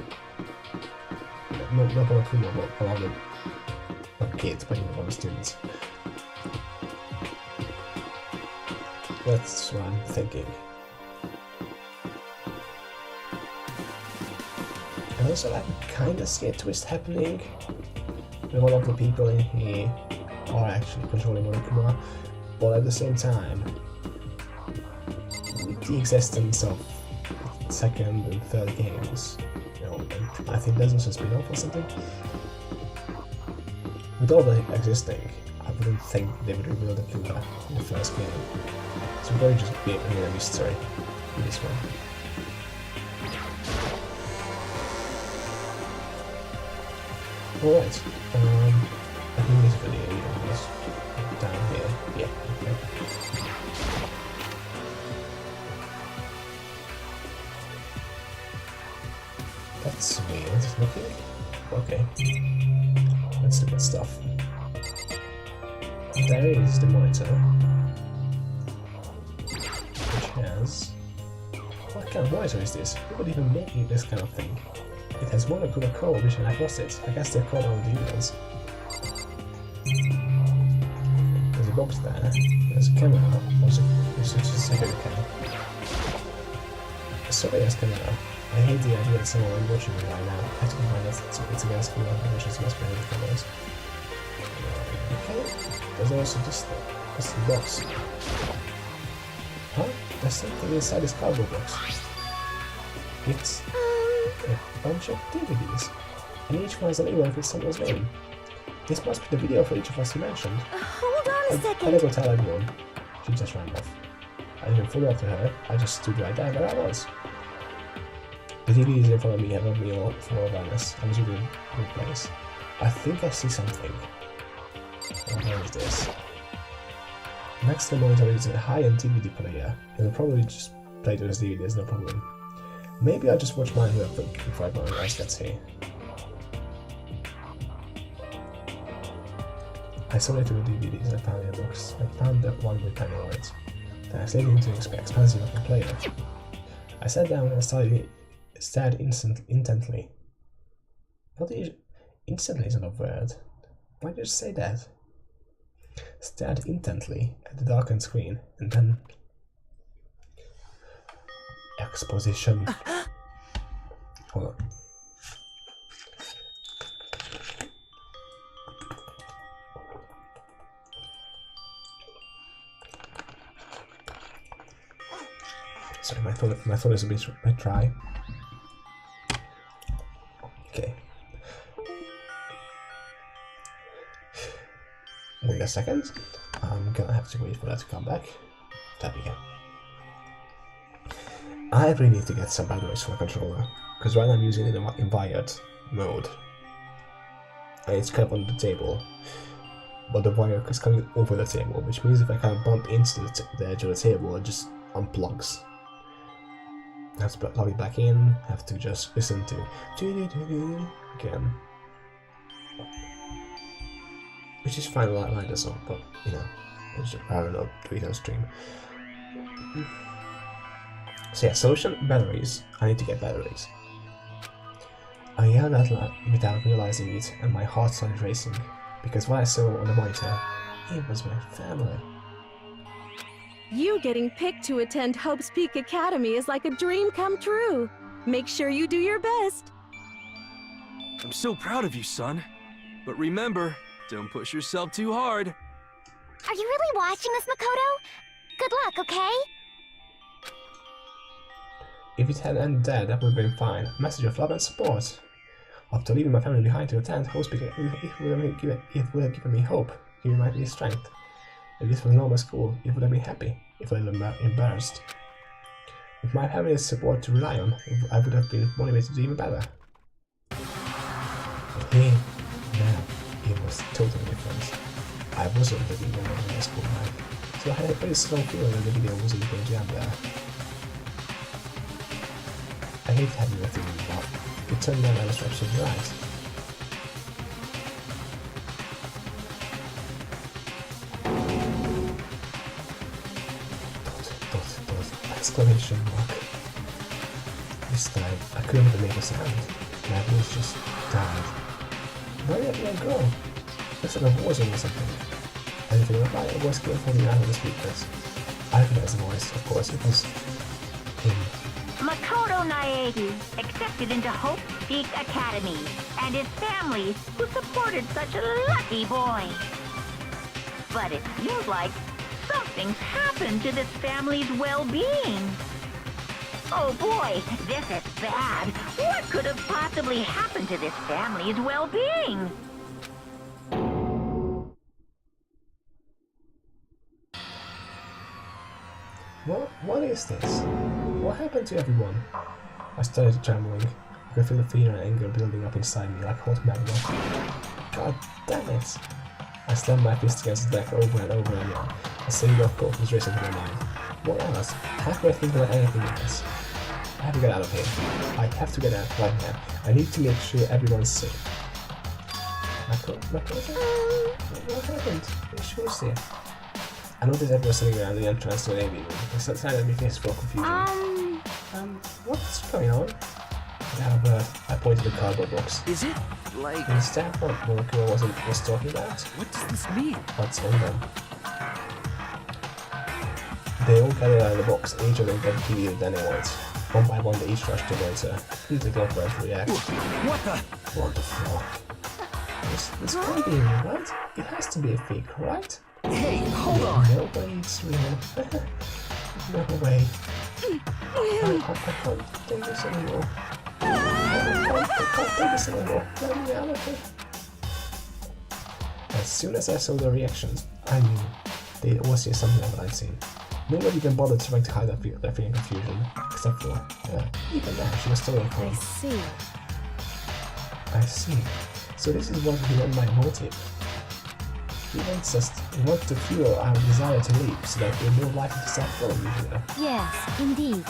Not one of the one of the kids, but one of the students. That's what I'm thinking. And also, like, kind of see a twist happening. With one of the people in here are actually controlling Monokuma, but at the same time, with the existence of second and third games, you know, and I think there's also a spin-off or something. With all the existing, I wouldn't think they would reveal the killer in the first game. So we're going to just be a mystery in this one. Alright, I think this video is down here. Yeah, okay. That's weird looking. Okay. Let's look at stuff. There is the monitor, which has... What kind of monitor is this? Who would even make this kind of thing? It has Monokuma code, which I've lost it. I guess they're called all the emails. There's a box there. There's a camera. It's just a second camera. Sorry, there's camera. I hate the idea that someone is watching me right now. I have to combine that it's against the which must be with cameras. Okay. There's also this thing. What's the box? Huh? There's something inside this cardboard box. It's a bunch of DVDs, and each one has an email with someone's name. This must be the video for each of us you mentioned. hold on a second. I never tell everyone. She just ran off. I didn't follow up to her. I just stood right there where I was. The DVDs in front of me have not me all for awareness. I was in a good place. I think I see something. Where is this? Next to the monitor is a high-end DVD player. It'll probably just play those DVDs, no problem. Maybe I'll just watch mine real quick before everyone else gets here. I sorted through the DVDs and found the books. I found the one with tiny words. Then I slipped into an expensive looking player. I sat down and stared intently. What is instantly isn't a word. Why did you say that? Stared intently at the darkened screen and then exposition. Hold on. Sorry, my throat is a bit dry. Okay. Wait a second. I'm gonna have to wait for that to come back. There we go. I really need to get some batteries for the controller, because right now I'm using it in wired mode. And it's kind of on the table, but the wire is coming over the table, which means if I kind of bump into the edge of the table, it just unplugs. I have to plug it back in, I have to just listen to again. Which is fine, I like the song, but you know, it's just, I don't know, tweet on stream. So yeah, solution, batteries. I need to get batteries. I yelled out loud without realizing it, and my heart started racing, because what I saw on the monitor, it was my family. You getting picked to attend Hope's Peak Academy is like a dream come true. Make sure you do your best. I'm so proud of you, son. But remember, don't push yourself too hard. Are you really watching this, Makoto? Good luck, okay? If it had ended there, that would have been fine. A message of love and support. After leaving my family behind to attend Hope's Peak, it would have given me hope, given me strength. If this was normal school, it would have been happy, if a little embarrassed. With my family's support to rely on, I would have been motivated to do even better. But here, now, it was totally different. I wasn't living normal in my school life, so I had a pretty strong feeling that the video wasn't going to end there. I hate having a feeling about it. It turned out I was absolutely right. Exclamation mark. This time, I couldn't even make a sound. My voice just died. Where did I go? Looks like a voice or something. I didn't reply, a voice came from the out of the speakers. I recognized the voice, of course, it was him. Makoto Naegi, accepted into Hope Peak Academy, and his family, who supported such a lucky boy. But it seems like something's happened to this family's well-being. Oh boy, this is bad. What could have possibly happened to this family's well-being? What is this? What happened to everyone? I started trembling. I could feel the fear and anger building up inside me like hot magma. God damn it! I slammed my fist against the deck over and over again. A single thought was racing through my mind. What else? How could I think about anything else? I have to get out of here. I have to get out right now. I need to make sure everyone's safe. What happened? She was safe. I noticed everyone sitting around the entrance to an AV room. It started making us full confusion. What's going on? I pointed to the cardboard box. Is it like... Is that what Mokuro was talking about? What does this mean? What's on them? They all gathered out of the box, and each of them got a TV with Danny White. One by one, they each rushed towards her. Didn't take long for her to react. What the? What the fuck? This can't be real, right? It has to be a fake, right? Hey, hold on. No way it's real. No way. I can't take this anymore. I can't take this anymore. Not reality. As soon as I saw their reactions, I knew they'd all seen something like what I'd seen. Nobody even bothered trying to hide their feeling confusion, except for, even now, she was still in I see. I see. So this is what he meant by motive. He wants to fuel our desire to leave, so that we're more likely to start following each other. Yes, indeed.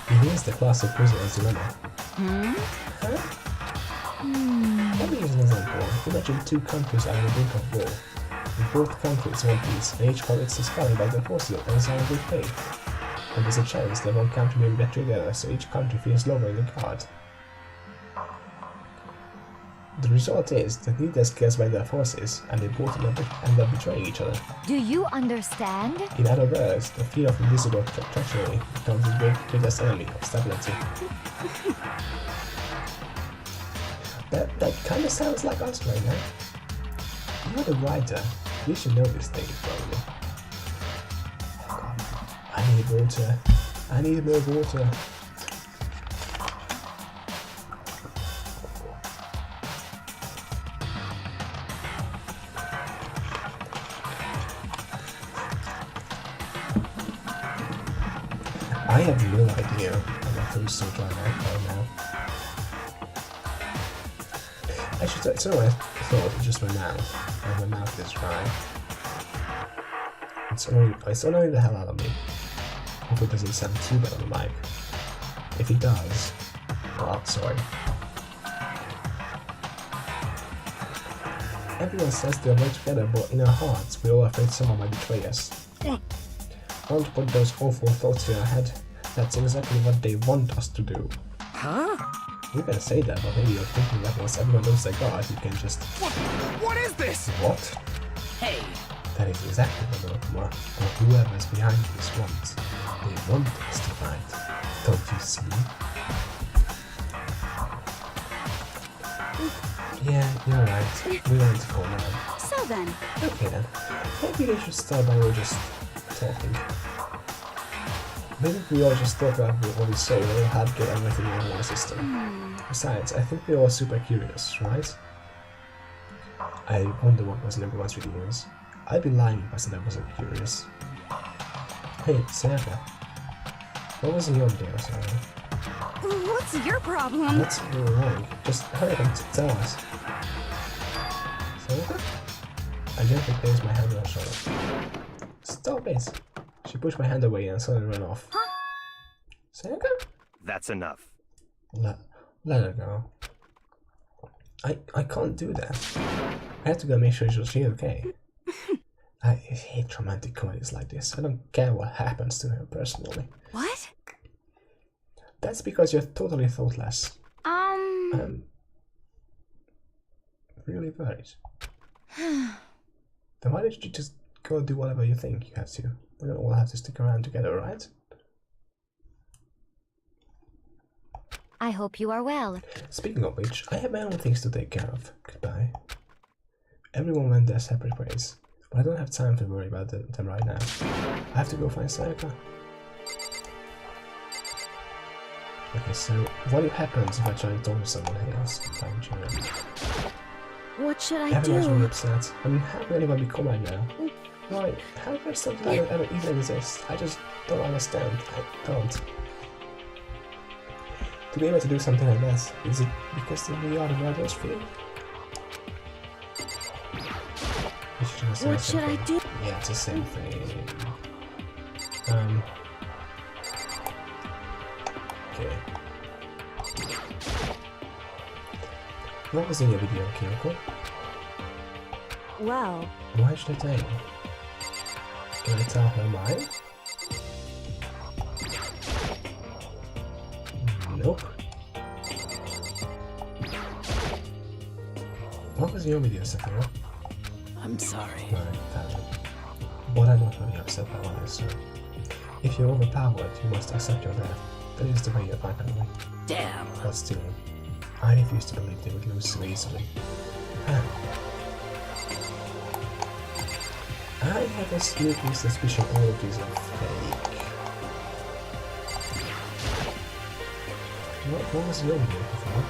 He is the classic prisoner's dilemma. Hmm? Huh? Let me use an example. Imagine two countries are on the brink of war. If both countries want peace, and each commits to scarring by their forces and is on good faith. And there's a chance that one country may be better together, so each country feels lower in the card. The result is that neither scares by their forces, and they both end up betraying each other. Do you understand? In other words, the fear of invisible treachery becomes the greatest enemy of stability. That kind of sounds like us right now. You're the writer. You should know these things, probably. Oh God. I need water. I need more water. I have no idea. My throat is so dry right now. I should say, it's not my throat, it's just my mouth. And my mouth is dry. It's annoying the hell out of me. Hope it doesn't sound too bad on the mic. If it does, well, sorry. Everyone says they're right together, but in our hearts, we're all afraid someone might betray us. Don't put those awful thoughts in our head. That's exactly what they want us to do. Huh? You can say that, but maybe you're thinking that once everyone knows their God, you can just... What is this? What? Hey. That is exactly what Okuma, or whoever is behind this wants. They want us to fight. Don't you see? Yeah, you're right. We want to go now. So then, Okay then. Maybe we should start by just talking. Maybe we all just talk about what we say, we'll have to get everything in one system. Besides, I think we're all super curious, right? I wonder what was in everyone's reviews. I'd be lying if I said I wasn't curious. Hey, Sayaka. What was in your video, Sayaka? what's your problem? What's wrong? Just hurry up and tell us. Sayaka? I gently placed my hand on her shoulder. Stop it! She pushed my hand away and suddenly ran off. Huh? Sayaka? That's enough. Let her go. I can't do that. I have to go make sure she's okay. I hate romantic comedies like this. I don't care what happens to her personally. What? That's because you're totally thoughtless. I'm really worried. Then why don't you just go do whatever you think you have to? We don't all have to stick around together, right? I hope you are well. Speaking of which, I have my own things to take care of. Goodbye. Everyone went their separate ways, but I don't have time to worry about them right now. I have to go find Sayaka. Okay, so what happens if I try to talk to someone else? What should I Everyone's really do? upset. I mean, how can anyone be calm right now? Why? How can something like that ever even exist? I just don't understand. I don't. To be able to do something like that, is it because they really are the murderers feel? What should I do? Yeah, it's the same thing. Okay. What was in your video, Kyoko? Well, Why should I tell you? Can I tell her mine? Nope. What was your video, Sakura? I'm sorry. But I'm not really upset by what I saw. If you're overpowered, you must accept your death. That is the way you're finally. Damn. But still, I refuse to believe they would lose so easily. I have a sneaky suspicion all of these are fake. What was your video before?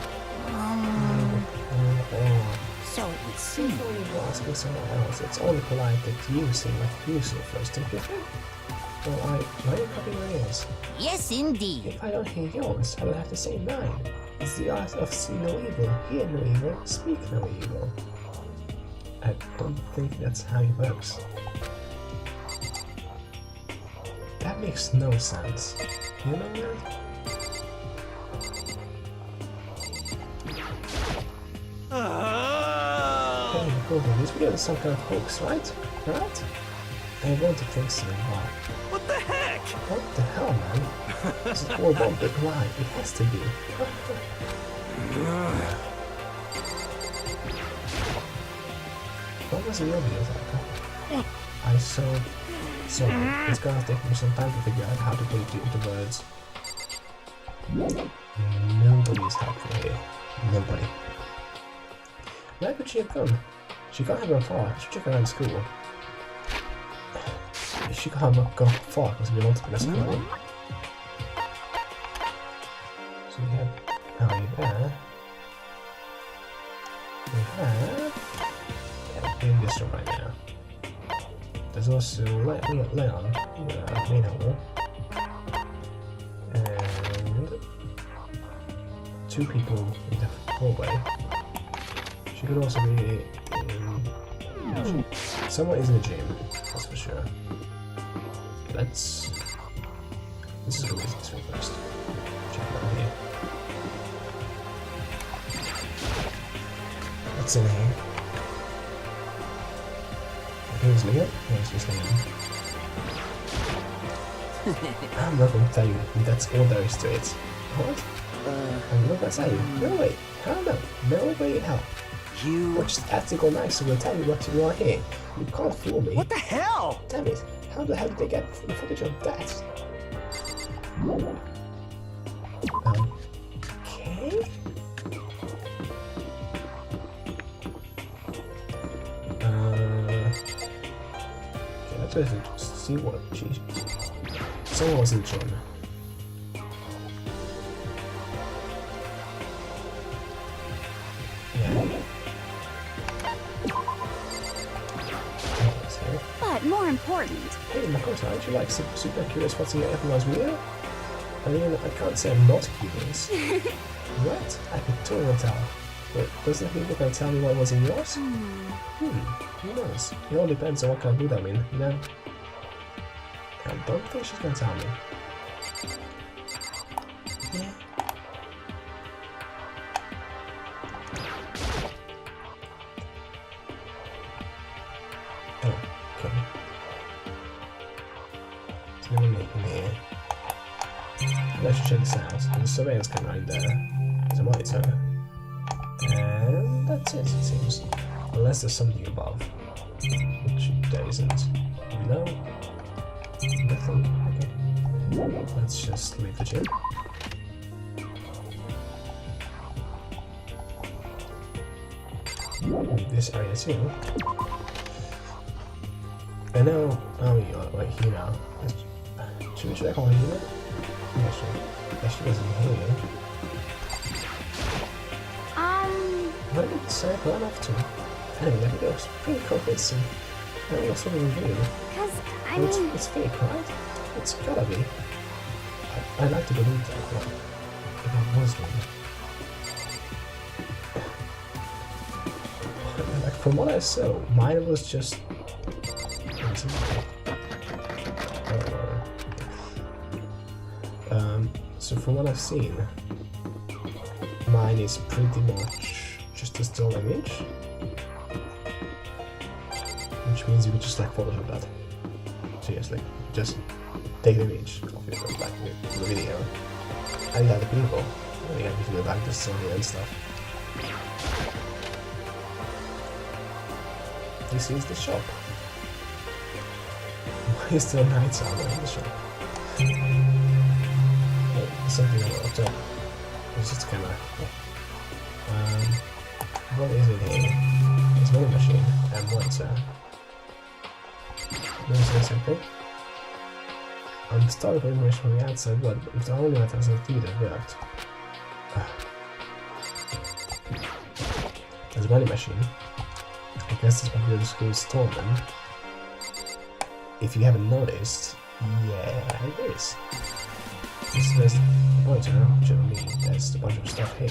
So it would seem. Before you asking someone else, it's only polite that you say what you saw first, don't you think? Well, why are you copying my ears? Yes, indeed. If I don't hear yours, I will have to say mine. It's the art of see no evil, hear no evil, speak no evil. I don't think that's how it works. That makes no sense. You know that? probably this video is some kind of hoax, right? Right? I want to think so. Wow. What the heck? What the hell, man? This is all one big lie. It has to be. What was the real video like? I saw. So it's gonna take me some time to figure out how to put it into words. Nobody's helpful here. Nobody. Where could she have gone? She can't have gone far. I should check around school. If she can't go far because we want to be in school. So we have Harry there. We have... Yeah, we're in this room right now. There's also Leon, main hall. And... 2 people in the hallway. She could also be in... Someone is in the gym, that's for sure. Let's just go this way first. Check it out here. What's in here? Here's Leon. Here's just Leon. I'm not gonna tell you, that's all there is to it. What? I'm not gonna tell you. No way. Hell no. No way in hell. You... We're just acting all nice, so we'll tell you what you want here. You can't fool me. What the hell? Damn it. How the hell did they get the footage of that? Okay. Okay, let's see what she... Someone was in the gym. But more important, Hey, Makoto, aren't you like super curious what's in everyone's video? I mean, I can't say I'm not curious. What? I could totally tell. But doesn't mean you can tell me what was in yours? Who knows? It all depends on what kind of mood I'm in, you know? I don't think she's gonna tell me. Yeah. Oh, okay. So let me make in here. Let's check this out. There's a surveillance camera right there. There's a monitor. And that's it, it seems. Unless there's something above. Which there isn't. Below. Nothing. Okay. Let's just leave the gym. Leave this area too. I know. Oh, you are right here now. Should we check on here? Yeah, she wasn't here. What did Sarah run off to? Anyway, that video was pretty convincing. I don't know sort of review. Cause, I mean... It's fake, right? It's gotta be. I'd like to believe that, but if it was one. Like, from what I saw, mine was just... So from what I've seen, mine is pretty much just a still image, which means you could just like Photoshop that. So yes, like just take the image of it like the video, and other people, and you can do like the story and stuff. This is the shop. Why is there a night sound in the shop? Something up top. It's just a camera. What is it here? It's one machine and monitor. Notice something? I'm starting with information from the outside, but if the only items of theater worked. There's a money machine. I guess this might be the school's store then. If you haven't noticed, yeah, it is. There's the monitor, which I mean, there's a bunch of stuff here.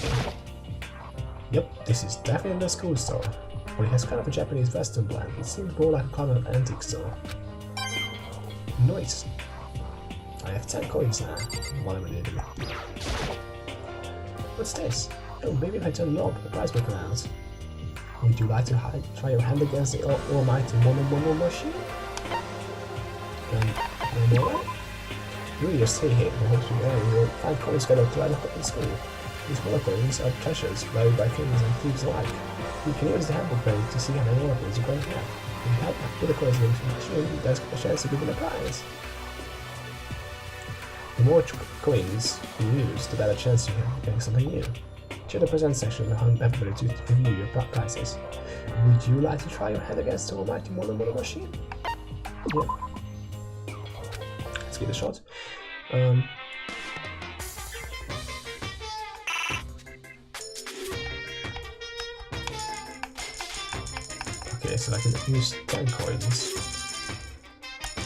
Yep, this is definitely the school store, but it has kind of a Japanese Western blend. It seems more like a common antique store. Nice. I have 10 coins now. What am I doing? What's this? Oh, maybe if I turn the knob, the price will come out. Would you like to try your hand against the almighty Mono machine? No more? You just stay here and hope you will find coins scattered throughout the school. These Mono coins are treasures valued by kings and thieves alike. You can use the handbook page to see how many Mono coins you're going to have. If you help put the coins into the machine, there's a chance to win a prize. The more coins you use, the better chance you have of getting something new. Check the present section behind everybody to review your prizes. Would you like to try your hand against the almighty Mono machine? Yeah. Let's give it a shot. Okay, so I can use 10 coins.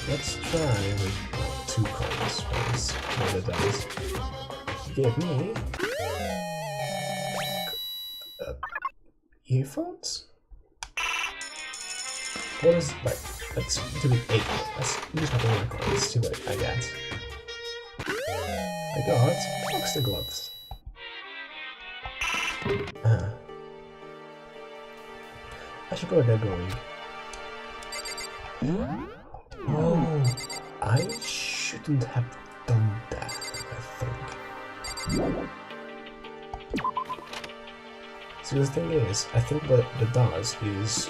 Let's try with 2 coins first. What it does. Give me earphones? What is like? Let's do it 8. Let's use my own coins. See what I get. I got boxing gloves. I should go get going. Oh, I shouldn't have done that, I think. So the thing is, I think what it does is,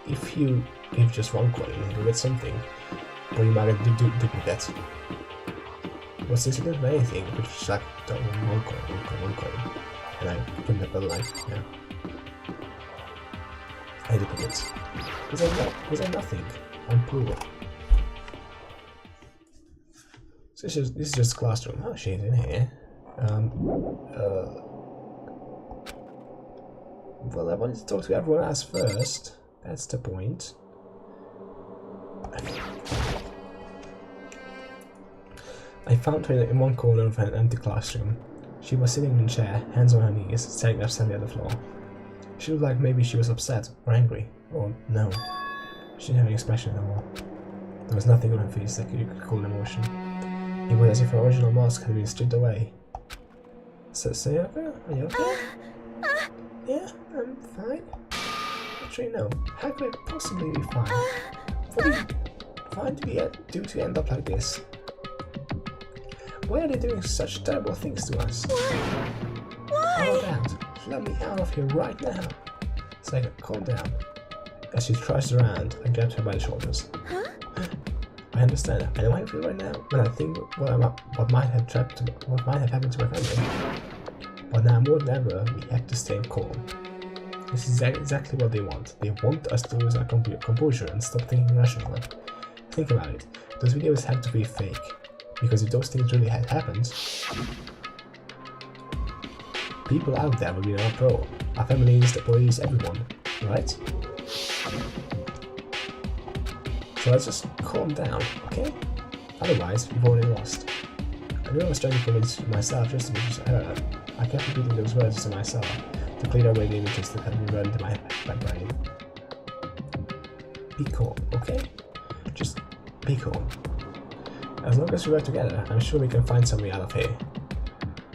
if you give just 1 coin, you get something, but you might get duplicate. What's this doesn't do anything, which is like 1 coin, and I can have a like, yeah. I duplicate. Was I nothing? I'm poor. So this is just classroom. Oh shit, in here. Well, I wanted to talk to everyone else first. That's the point. I found her in one corner of an empty classroom. She was sitting in a chair, hands on her knees, staring absently at the floor. She looked like maybe she was upset or angry. Or no. She didn't have an expression at all. There was nothing on her face that you could call emotion. It was as if her original mask had been stripped away. So, Sayaka, are you okay? Yeah, I'm fine. Actually, no. How could I possibly be fine? What did you find to do to end up like this? Why are they doing such terrible things to us? Why? How about let me out of here right now? Sayaka, calm down. As she thrust around, I grabbed her by the shoulders. Huh? I understand. I know how I feel right now when I think what might have happened to my family. But now more than ever, we have to stay calm. This is exactly what they want. They want us to lose our composure and stop thinking rationally. Think about it. Those videos have to be fake. Because if those things really had happened, people out there will be in our pro. Our families, the police, everyone. Right? So let's just calm down, okay? Otherwise, we've already lost. I knew I was trying to convince myself just to make her. I kept repeating those words to myself to clear away the images that had been run into my brain. Be calm, okay? Just be calm. As long as we work together, I'm sure we can find some way out of here.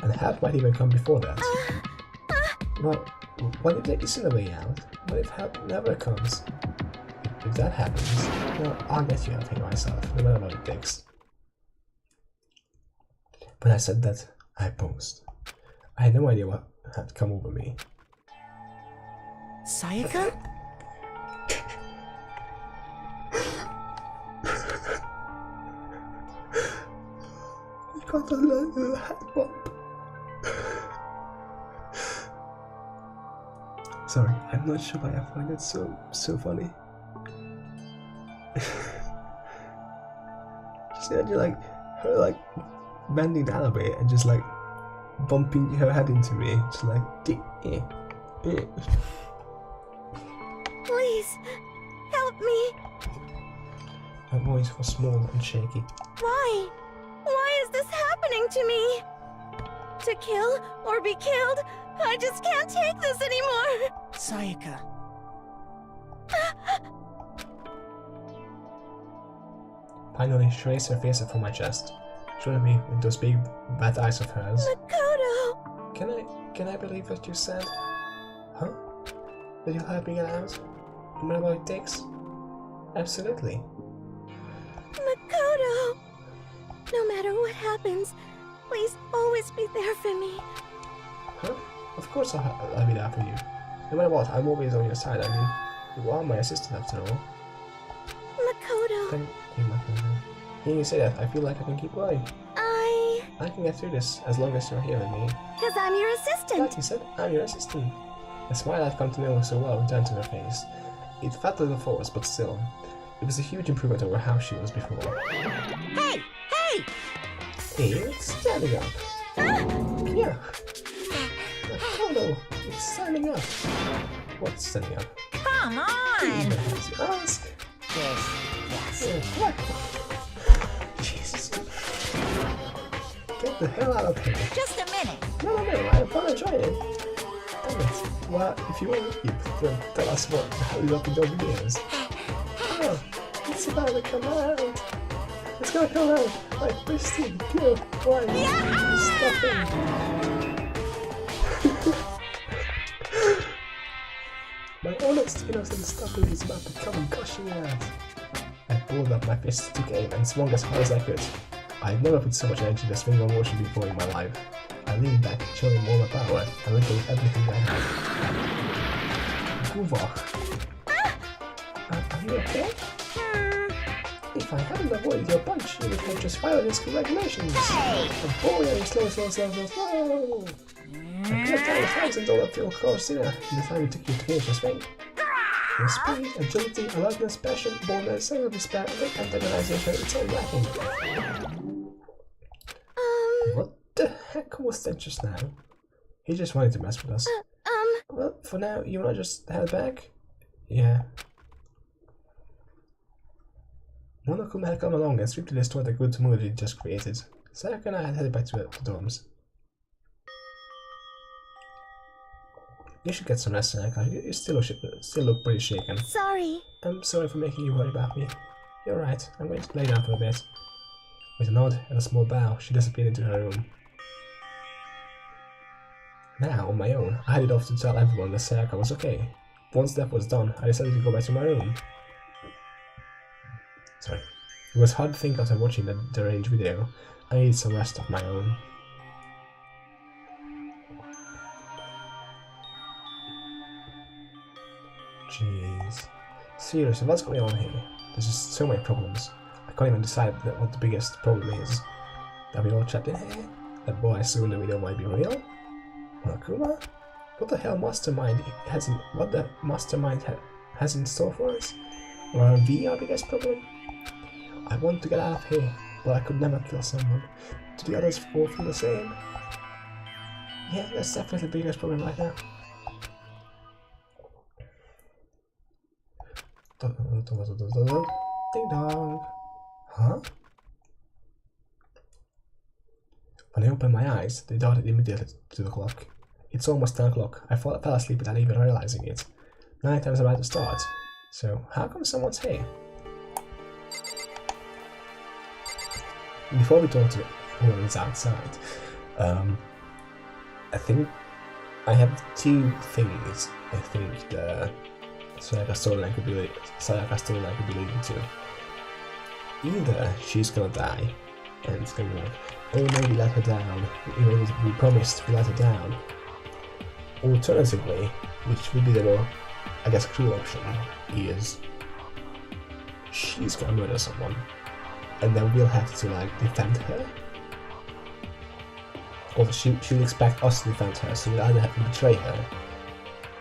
And help might even come before that. Well, what if there isn't a way out? What if help never comes? If that happens, well, I'll get you out of here myself, no matter what it takes. When I said that, I paused. I had no idea what had come over me. Sayaka? I got a little head bump. Sorry, I'm not sure why I find it so funny. Just imagine like her like bending down a bit and just like bumping her head into me, just like Please, help me. Her voice was small and shaky. Why? Why is this happening to me? To kill or be killed? I just can't take this anymore. Sayaka. Finally, she raised her face up from my chest, showing me with those big bad eyes of hers. Makoto! Can I believe what you said? Huh? that you'll help me get out? No matter what it takes? Absolutely. Makoto! No matter what happens, please always be there for me. Huh? Of course I'll be there for you. No matter what, I'm always on your side. I mean, you are my assistant after all. Makoto. Thank you, Makoto. Hearing you say that, I feel like I can keep going. I can get through this as long as you're here with me. Because I'm your assistant. Like you said, I'm your assistant. The smile I've come to know so well returned to her face. It felt a little forced, but still. It was a huge improvement over how she was before. Hey! Hey! Hey, it's standing up. Yeah. Hello, it's standing up. What's standing up? Come on! Ask. Yes. What? Jesus. Get the hell out of here. Just a minute. No, I apologize. Damn it. Well, if you want to keep, then tell us what the hell is up with your videos. Oh, it's about to come out. It's gonna come out like pristine, pure white stuffing. My honest, innocent stuffing is about to come gushing out. I pulled up my fist, took aim, and swung as hard as I could. I've never put so much energy into swinging a motion before in my life. I leaned back, showing all my power, and went with everything I had. Move off. Are you okay? If I hadn't avoided your punch, you would have just fired his congratulations. Hey! Oh boy, I'm slow. I could have done 1,000 dollar fuel course dinner in the time it took you to finish the swing. Your speed, agility, alertness, passion, boldness, self-despair, and antagonization, it's all lacking. What the heck was that just now? He just wanted to mess with us. Well, for now, you wanna just head back? Yeah. Monokuma had come along and swiftly destroyed the good mood he just created. Sayaka and I had headed back to the dorms. You should get some rest, Sayaka. You still look pretty shaken. Sorry. I'm sorry for making you worry about me. You're right. I'm going to lay down for a bit. With a nod and a small bow, she disappeared into her room. Now, on my own, I headed off to tell everyone that Sayaka was okay. Once that was done, I decided to go back to my room. Sorry. It was hard to think after watching the deranged video. I needed some rest of my own. Jeez. Seriously, what's going on here? There's just so many problems. I can't even decide what the biggest problem is. Are we all trapped in here? That boy assumed the video might be real? Monokuma? What the hell mastermind has in store for us? Or are we our biggest problem? I want to get out of here, but I could never kill someone. Do the others all feel the same? Yeah, that's definitely the biggest problem right now. Ding dong. Huh? When I opened my eyes, they darted immediately to the clock. It's almost 10 o'clock. I fell asleep without even realizing it. Night time is about to start. So, how come someone's here? Before we talk to who is outside, I think I have two things I think the Sayaka's storyline could be leading to. Either she's gonna die, and it's gonna be like, oh no, we let her down, we promised we let her down. Alternatively, which would be the more, I guess, cruel option, is she's gonna murder someone, and then we'll have to like defend her. Or she'll expect us to defend her, so we'll either have to betray her,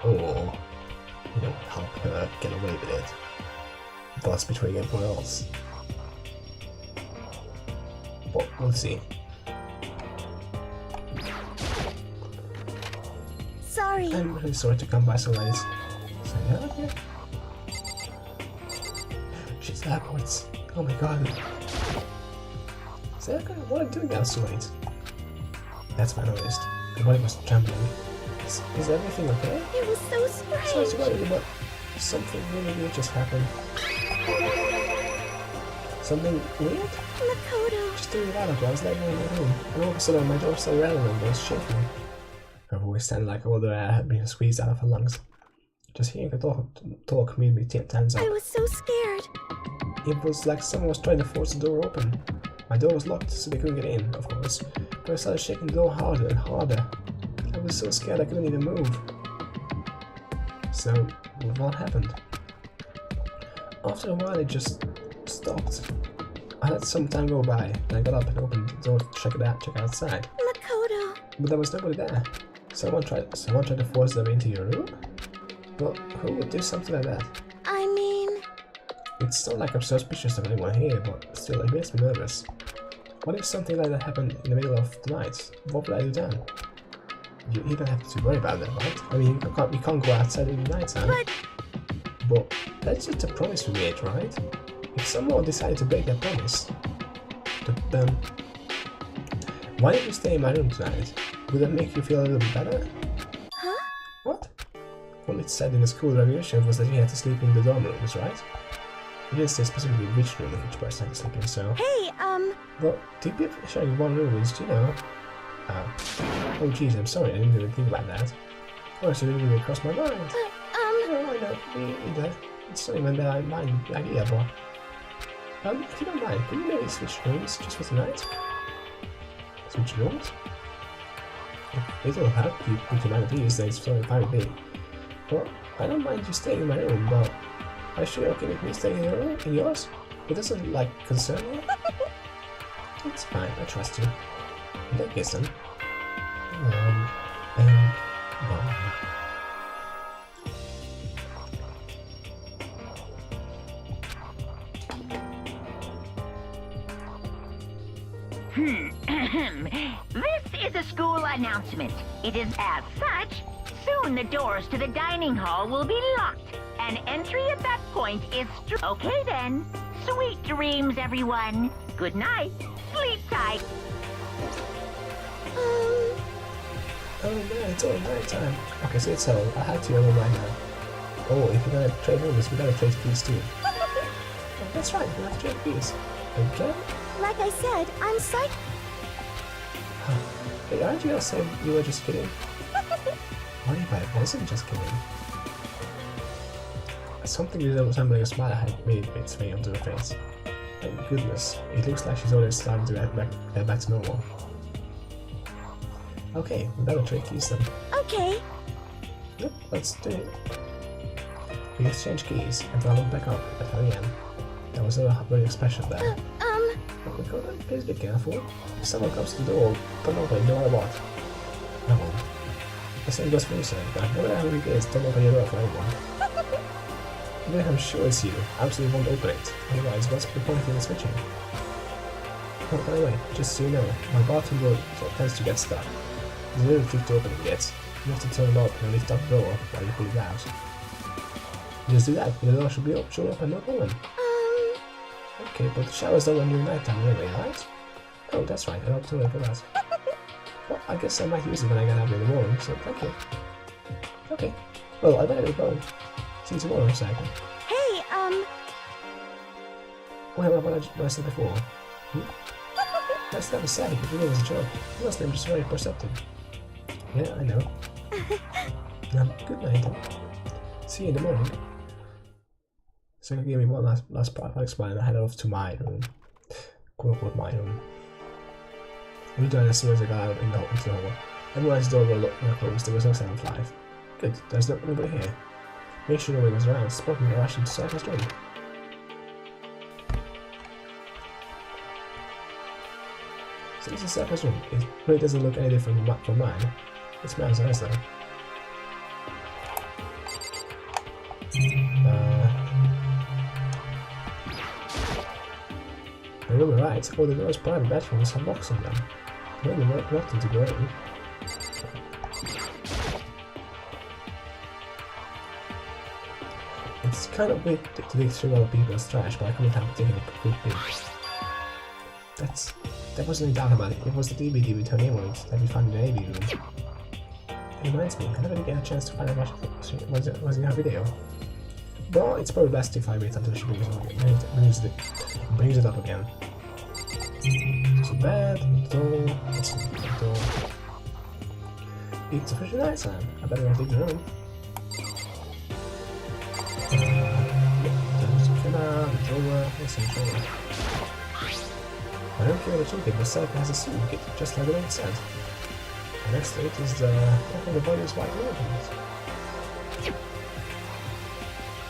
or help her get away with it, thus betraying everyone else. But we'll see. Sorry. I'm really sorry to come by so late. So yeah, okay. She's backwards. Oh my god. Sayaka, what are you doing out so late? That's what I noticed. The body was trembling. Is everything okay? It was so strange. Sorry to worry, but something really weird just happened. Something weird? Makoto. Just a while ago, I was laying in my room, and all of a sudden my door started rattling and was shaking. Her voice sounded like all the air had been squeezed out of her lungs. Just hearing her talk made me tense up. I was so scared. It was like someone was trying to force the door open. My door was locked, so they couldn't get in, of course. But I started shaking the door harder and harder. I was so scared I couldn't even move. So, what happened? After a while, it just stopped. I let some time go by, and I got up and opened the door to check outside. Makoto. But there was nobody there. Someone tried to force them into your room? Well, who would do something like that? I mean... It's not like I'm suspicious of anyone here, but still, it makes me nervous. What if something like that happened in the middle of the night? What would I do then? You don't have to worry about that, right? I mean, you can't go outside in the night time. But that's just a promise we made, right? If someone decided to break that promise, then why did you stay in my room tonight? Would that make you feel a little bit better? Huh? What? Well, it said in the school regulation was that you had to sleep in the dorm rooms, right? It didn't say specifically which room each person had to sleep in, so... Hey, Well, two people sharing one room is, you know... oh jeez, I'm sorry, I didn't even think about that. Oh, so it didn't even cross my mind. Oh, I know, me either. It's not even that I mind the idea, but... if you don't mind, could you maybe switch rooms just for tonight? Switch rooms? If it'll help you with your mind of ease, then it's totally fine with me. Well, I don't mind you staying in my room, but... Are you sure you're okay with me staying in your room? In yours? It doesn't, like, concern you? It's fine, I trust you. In that case then... This is a school announcement. It is as such. Soon the doors to the dining hall will be locked, and entry at that point is Okay then. Sweet dreams, everyone. Good night. Sleep tight. Oh man, it's all night time. Okay, so it's all. I have to your room right now. Oh, if you're gonna trade rooms, we gotta trade keys too. Oh, that's right, we have to trade keys. Okay? like I said, I'm psych... Hey, aren't you all saying you were just kidding? What if I wasn't just kidding? Something resembling a smile had made its way onto her face. Thank goodness, it looks like she's already starting to get back to normal. Okay, we better trade keys then. Okay. Yep, let's do it. We exchange keys, and then I look back up at her again. There was a very special there. Oh my god, please be careful. If someone comes to the door, don't open it no matter what. No one. The same goes for you, sir. No matter who it is, don't open your door for anyone. Even if I'm sure it's you, I absolutely won't open it. Otherwise, what's the point in switching? Oh, by the way, just so you know, my bathroom door tends to get stuck. It's a little trick to open it yet. You have to turn it open and lift up the door while you pull it out. Just do that, and the door should open, no problem. Okay, but the shower's done when you're nighttime anyway, right? Oh, that's right, I don't totally forgot. Well, I guess I might use it when I get up in the morning, so thank you. Okay, well, I better go. See you tomorrow, Saga. Hey, Well, what I said before. That's never said if it was a joke. Most of them just very perceptive. Yeah, I know. Good night then. See you in the morning. So he gave me one last part of explain and I headed off to my room. Quote unquote my room. I returned as soon as I got out into the hall. Everyone's door were closed, there was no sign of life. Good, there's nobody here. Make sure nobody was around, spot me rushing to Sarah's room. So this is Sarah's room. It really doesn't look any different from mine. It smells nice though. I remember right, all the girls' private bedrooms have locks on them. I really reluctant to go in. It's kind of weird to dig through other people's trash, but I couldn't help taking a quick peek. There wasn't any doubt about it. It was the DVD with her name on it that we found in the AV room. It reminds me, I never did get a chance to find out what was in her video. But it's probably best if I wait until she brings it up again. So bad, door, let's see, door. It's officially night time. I better not leave the room. is over. What's in trouble? I don't care what you think, but Selka has a suit kit, just like the name said. And next to it is the top of the body's white organs.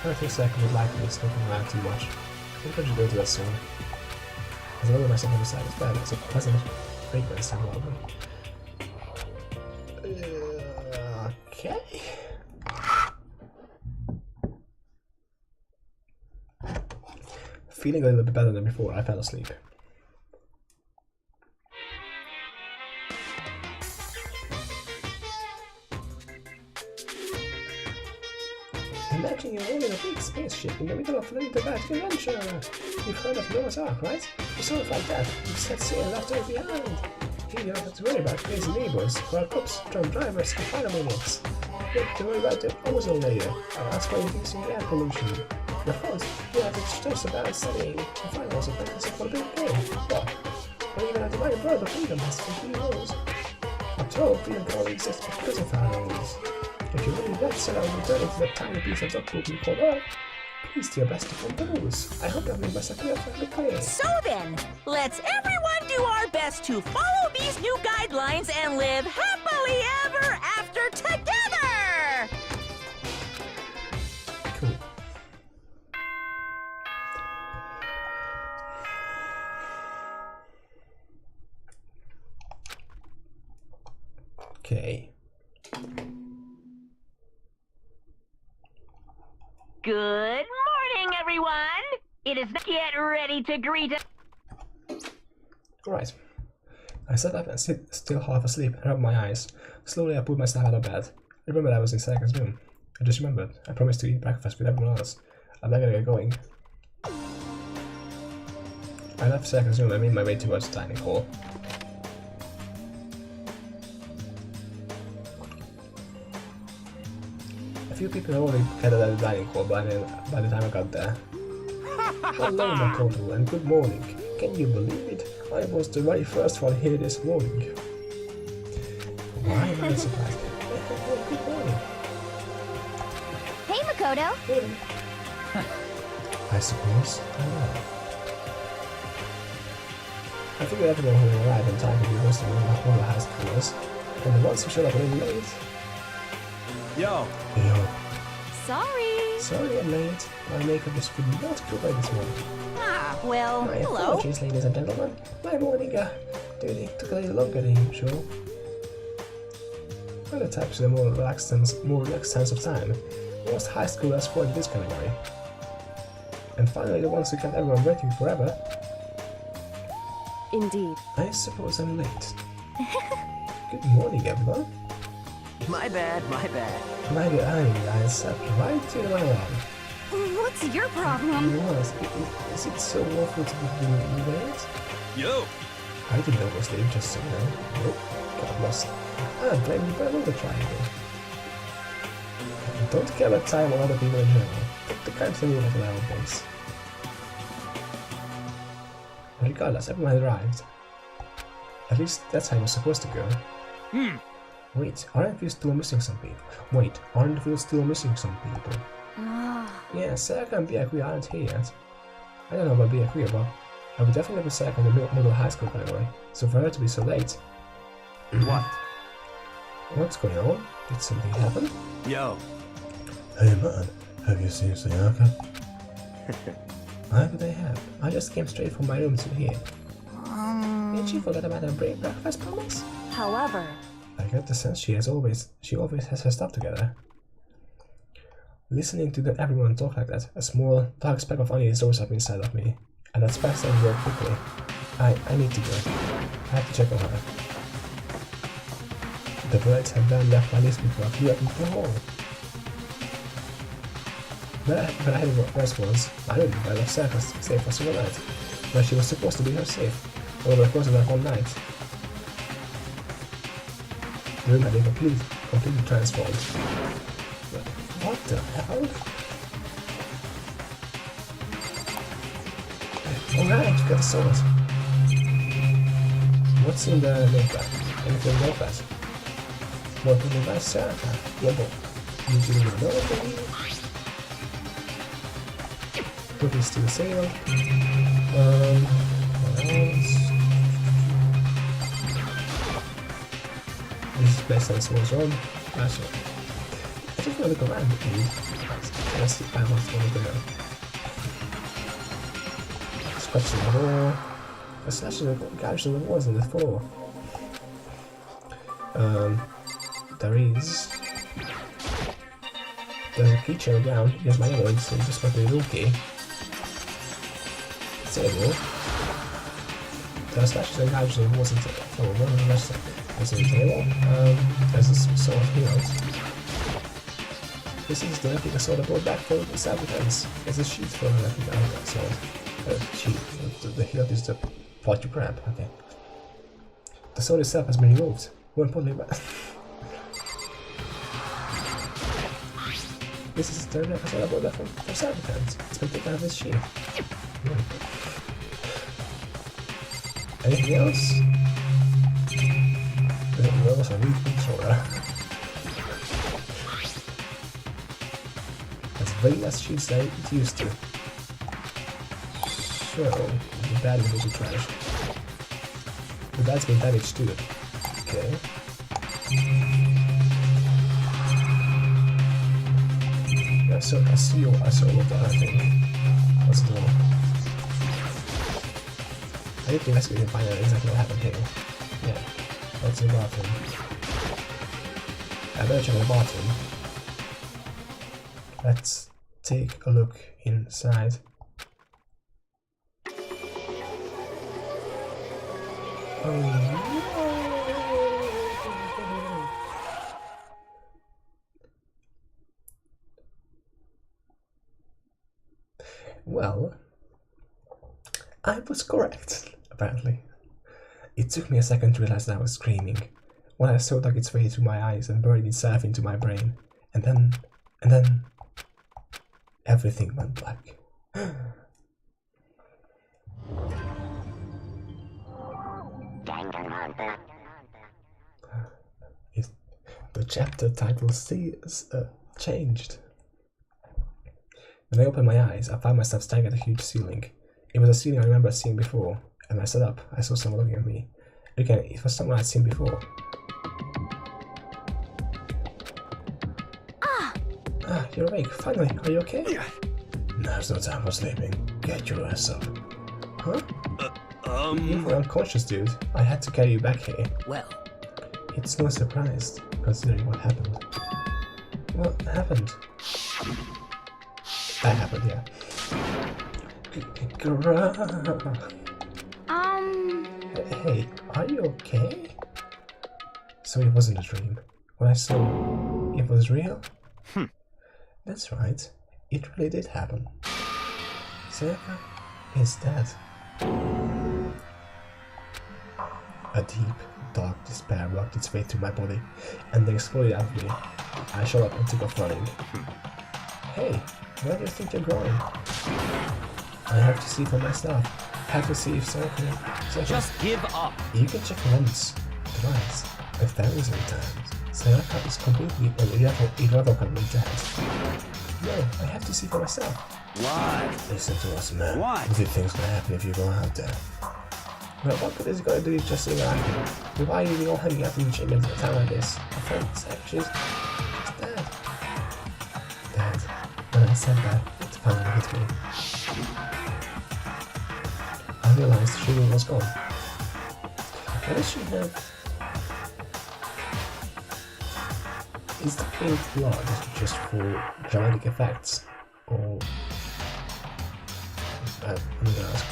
I don't think Selka would like me snooping around too much. I think I should go to that soon. As I look myself on the side, it's bad, it's a pleasant fragrance and lovely. Okay. Feeling a little bit better than before, I fell asleep. Imagine you're all in a big spaceship in the middle of an intergalactic adventure. You've heard of Noah's Ark, right? You saw it like that. You set sail and left it behind. Here you don't have to worry about crazy neighbors, crowd cops, drunk drivers, and fire maniacs. You don't have to worry about the ozone layer. That's why you're fixing air pollution. Your fault, you have to stress about studying and finals and practicing for the big game. What? Or even a divided world of freedom has complete rules. After all, freedom can only exist because of our rules. If you really that set out returning to that tiny piece of dog poop you call Earth, please do your best to follow the rules. I hope I've made myself perfectly clear. So then, let's everyone do our best to follow these new guidelines and live happily ever after together! Cool. Okay. Good morning, everyone! It is get ready to greet us. Alright. I sat up and still half asleep and rubbed my eyes. Slowly I pulled myself out of bed. I remembered I was in Sayaka's room. I just remembered. I promised to eat breakfast with everyone else. I'm not gonna get going. I left Sayaka's room and made my way towards the dining hall. A few people had already gathered at the dining hall by the time I got there. Hello, Makoto, and good morning. Can you believe it? I was the very first one here this morning. Why am I surprised? Good morning. Hey, Makoto. I suppose I will. I figured everyone who will arrive in time to be hosting all the high schoolers, and the ones who showed up a little late. Yo! Yo. Sorry. I'm late. My makeup just could not go by this morning. Ah, well, My hello. apologies, ladies and gentlemen. My morning duty took a little longer than usual. Other types with a more relaxed sense of time. Most high schoolers fall into this category. And finally, the ones who kept everyone waiting forever. Indeed. I suppose I'm late. Good morning, everyone. My bad, my bad. My dear I sat right in my arm. What's your problem? Is it so awful to be late? Yo! I didn't know it was late, just so you know. Nope, got lost. I'm blaming the Bermuda Triangle. I don't care about time or other people in general. Take the kind of thing at our own pace. Regardless, everyone had arrived. At least that's how it was supposed to go. Wait, aren't we still missing some people? Yeah, Sayaka and Byakuya aren't here yet. I don't know about Byakuya, but I would definitely put Sayaka in the middle high school category, so for her to be so late. What? What's going on? Did something happen? Yo! Hey man, have you seen Sayaka? Why would I have? I just came straight from my room to here. Did she forget about her breakfast promise? However, I get the sense she always has her stuff together. Listening to everyone talk like that, a small dark speck of unease rose up inside of me, and that speck started very quickly. I need to go. I have to check on her. The birds had then left my listening for a few up into the hall. But I had worse ones. I don't know if I left Sayaka safe for single night, but she was supposed to be her safe over the course of that one night. The room had been completely transformed. But what the hell? Alright, you got the sword. What's in the notepad? Anything like that? What did you buy, Sayaka? Yeah, but you didn't know it, Put this to the sail. What else? This is based on a small zone. That's it. I just want to go around and that's the plan of the go. Scratching the wall. Slashing the gouge in the walls and the floor. There's a keychain on the ground. Here's my other one, so just got the little key. Table. There are slashes and gouges in the walls and the floor. One of the rest is on the table. There's a sword of heroes. This is the replica sword I brought back for the self-defense. There's a sheath for the replica sword. Sheath. The hilt is the part you grab. Okay. The sword itself has been removed. More importantly, but this is the replica sword I brought back for self-defense. It's been taken out of his sheath. Anything else? There was a weak controller. As very less sheets than it used to. So, the bad is also trash. The bad's been damaged too. Okay. Yeah, so I saw what I think. What's the door? I think that's going to find out exactly what happened here. Yeah, that's the bathroom. I better check the bathroom. Let's take a look inside. Well, I was correct, apparently. It took me a second to realize that I was screaming, when I saw dug its way through my eyes and buried itself into my brain, and then everything went black. Danganronpa. The chapter title changed. When I opened my eyes, I found myself staring at a huge ceiling. It was a ceiling I remember seeing before, and when I sat up, I saw someone looking at me. Again, it was someone I'd seen before. Ah, you're awake, finally. Are you okay? Now's no time for sleeping. Get your ass up. Huh? You were unconscious, dude. I had to carry you back here. Well, It's no surprise, considering what happened. What happened? That happened, yeah. Hey, are you okay? So it wasn't a dream. What I saw, it was real? That's right. It really did happen. Sayaka is dead. A deep, dark despair worked its way through my body, and then exploded out of me. I shot up and took off running. Hey, where do you think you're going? I have to see for myself. I have to see if Sayaka... just give up. You can check once, twice, 1,000 times. Sayaka is completely and irrevocably dead. No, I have to see for myself. Why? Listen to us, man. Why? What do you think's gonna happen if you go out there? Well, what good is it gonna do just sitting around here? Why are you all hanging out in the gym at a time like this? My friend said she's dead. Dead. When I said that, it finally hit me. I realized she was gone. What does she have? Is the pink blood just for dramatic effects? Or... I'm gonna ask.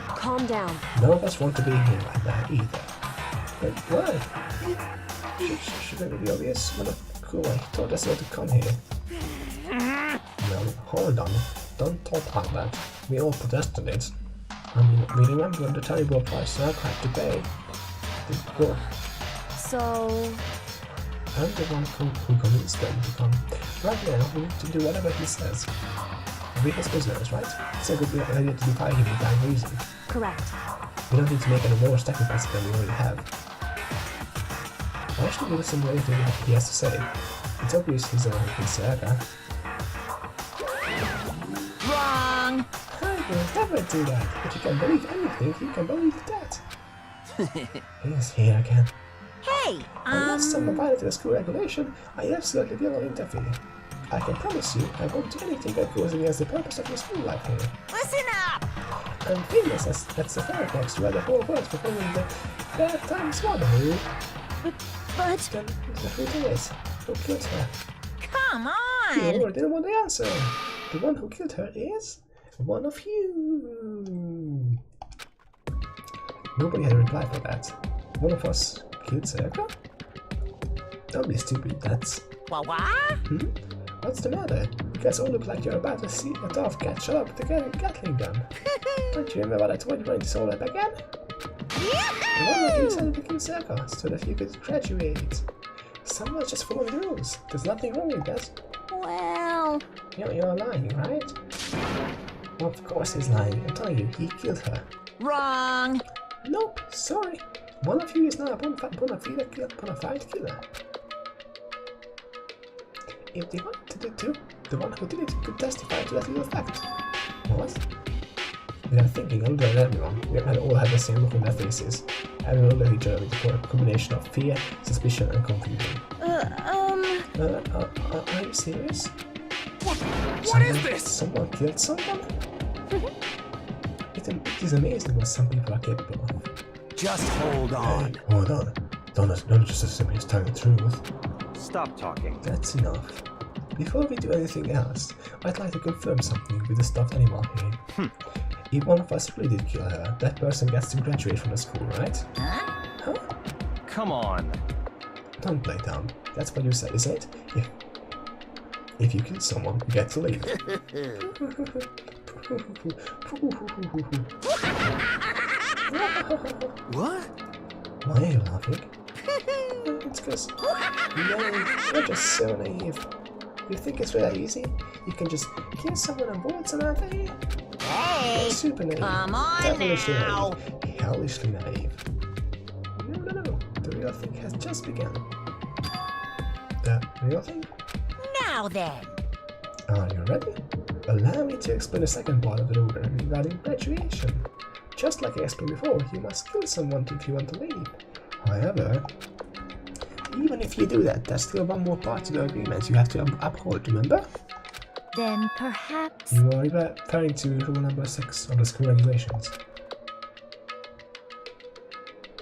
Calm down. None of us want to be here like that either. But why? Shouldn't it be obvious? What a cool way. He told us not to come here. No, hold on. Don't talk like that. We all protested it. I mean, we remember the terrible price I had to pay. Well, So... I'm the one who convinced them to come. Right now, we need to do whatever he says. Be his business, right? It's a good idea to defy him without reason. correct. We don't need to make any more sacrifices than we already have. Why should we listen to anything he has to say? It's obvious he's a Sayaka. Wrong. I will never do that. If you can believe anything, you can believe that. He's here again. Hey, Unless someone violated the school regulation, I absolutely will not interfere. I can promise you I won't do anything that goes against the purpose of your school life here. listen up. I'm famous as the Firefox where the whole world for following the bad times model. But Then who it is? Who killed her? Come You on. already know the answer. The one who killed her is one of you. Nobody had a reply for that. One of us killed Circa? Don't be stupid, that's... What? What's the matter? You guys all look like you're about to see a dove catch up with the Gatling gun. Don't you remember what I told you when you saw that again? The one that you decided to kill Circa so that you could graduate. Someone's just following the rules. There's nothing wrong with that. well, You're lying, right? Of course he's lying. I'm telling you, he killed her. Wrong. Nope, sorry. One of you is not a bona fide killer. If they wanted to do it too, the one who did it could testify to that little fact. What? We are thinking older than everyone. We had all had the same look on their faces. Having looked at each other with a combination of fear, suspicion, and confusion. Are you serious? What is this? Someone killed someone? It is amazing what some people are capable of. Just hold on. Hey, hold on. Don't just simply tell the truth. Stop talking. That's enough. Before we do anything else, I'd like to confirm something with the stuffed animal here. If one of us really did kill her, that person gets to graduate from the school, right? Huh? Come on. Don't play dumb. That's what you said, isn't it? If you kill someone, you get to leave. What? Why are you laughing? It's because you're just so naive. You think it's really easy? You can just kill someone and avoid some out there? Hey, You're super naive. come on Devilishly now. naive. Hellishly naive. No. The real thing has just begun. The real thing? Now then. Are you ready? Allow me to explain the second part of the rule regarding graduation. Just like I explained before, you must kill someone if you want to leave. However, even if you do that, there's still one more part to the agreement you have to uphold, remember? then perhaps... You are referring to rule number 6 of the school regulations.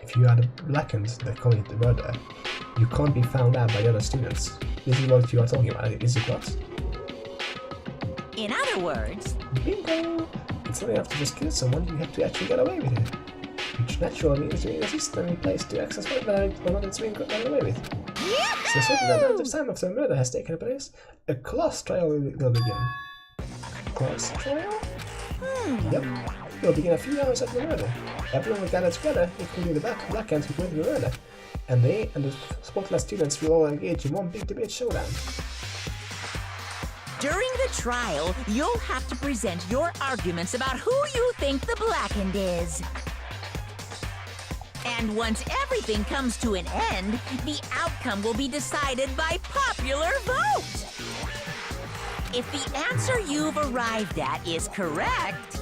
If you are the blackened that committed the murder, you can't be found out by the other students. This is what you are talking about, is it not? In other words, Bingo! It's not enough to just kill someone, you have to actually get away with it. Which naturally means you need a system in place to access what it's being gotten away with. So a certain amount of time after the murder has taken place, a class trial will begin. Class trial? Yep. It will begin a few hours after the murder. Everyone will gather together, including the blackhands who committed the murder. And they and the spotless students will all engage in one big debate showdown. during the trial, you'll have to present your arguments about who you think the blackened is. And once everything comes to an end, the outcome will be decided by popular vote. If the answer you've arrived at is correct,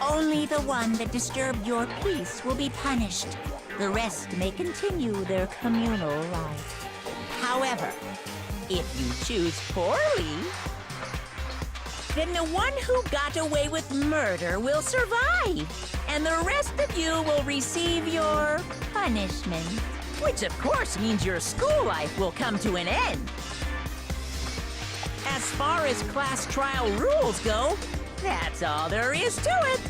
only the one that disturbed your peace will be punished. The rest may continue their communal life. However, if you choose poorly, then the one who got away with murder will survive, and the rest of you will receive your punishment. Which of course means your school life will come to an end. As far as class trial rules go, that's all there is to it.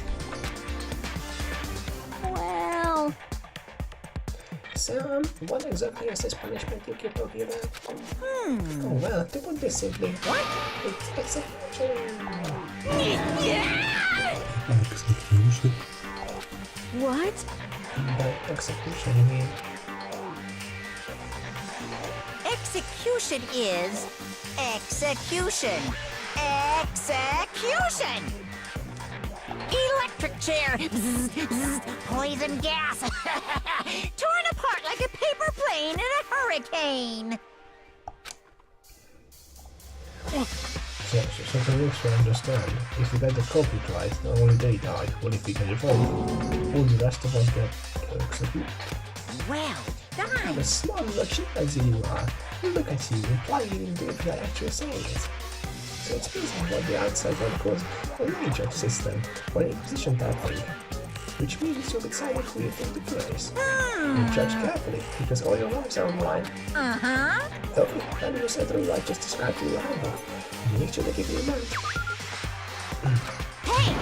Well, So, what exactly is this punishment you keep talking about? Oh well, it would be simply what? It's execution. Execution? what? By execution, you mean? Execution is execution. Execution! Electric chair! Bzz, bzz, poison gas! Torn apart like a paper plane in a hurricane! So to make sure I understand, if you get the culprit right, not only they die, what if we get it wrong? All the rest of us get executed. Well I'm done. a smart little chimpanzee you are. Look at you, implying you didn't do it without actually saying it. So it's basically what the outside world calls a mini-judge system, or an inquisition type thing. Which means you'll decide who you think the killer is. And judge carefully, because all your lives are on the line. Uh-huh. Okay, let me just say the rule I just described to you, Havoc. Make sure they give you a moment. Hey!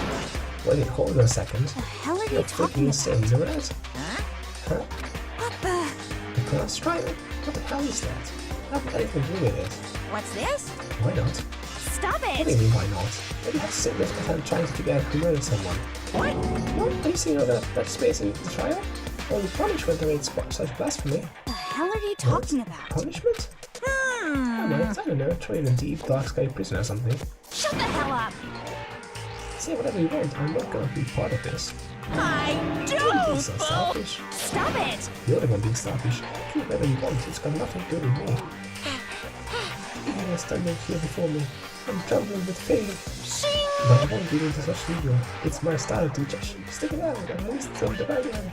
Wait, hold on a second. The hell are you You're talking freaking about? insane, isn't it? Huh? Huh? What the? The class trial? What the hell is that? How did anything do with it? What's this? Why not? Stop What do you it! mean, why not? Maybe have to sit this because I'm trying to figure out who murdered someone. What? What? Are you seeing that space in the trial? Only punishment awaits such blasphemy. The hell are you talking about? Punishment? I don't know, throw you in a deep, dark sky prison or something. Shut the hell up! Say whatever you want, I'm not gonna be part of this. I Don't be do, so Bo! selfish. Stop it! You're the one being selfish. Do whatever you want, it's got nothing to do with me. You're standing here before me. I'm trembling with fear. But I won't give in to such evil. It's my style to just stick it out and at least from the right hand.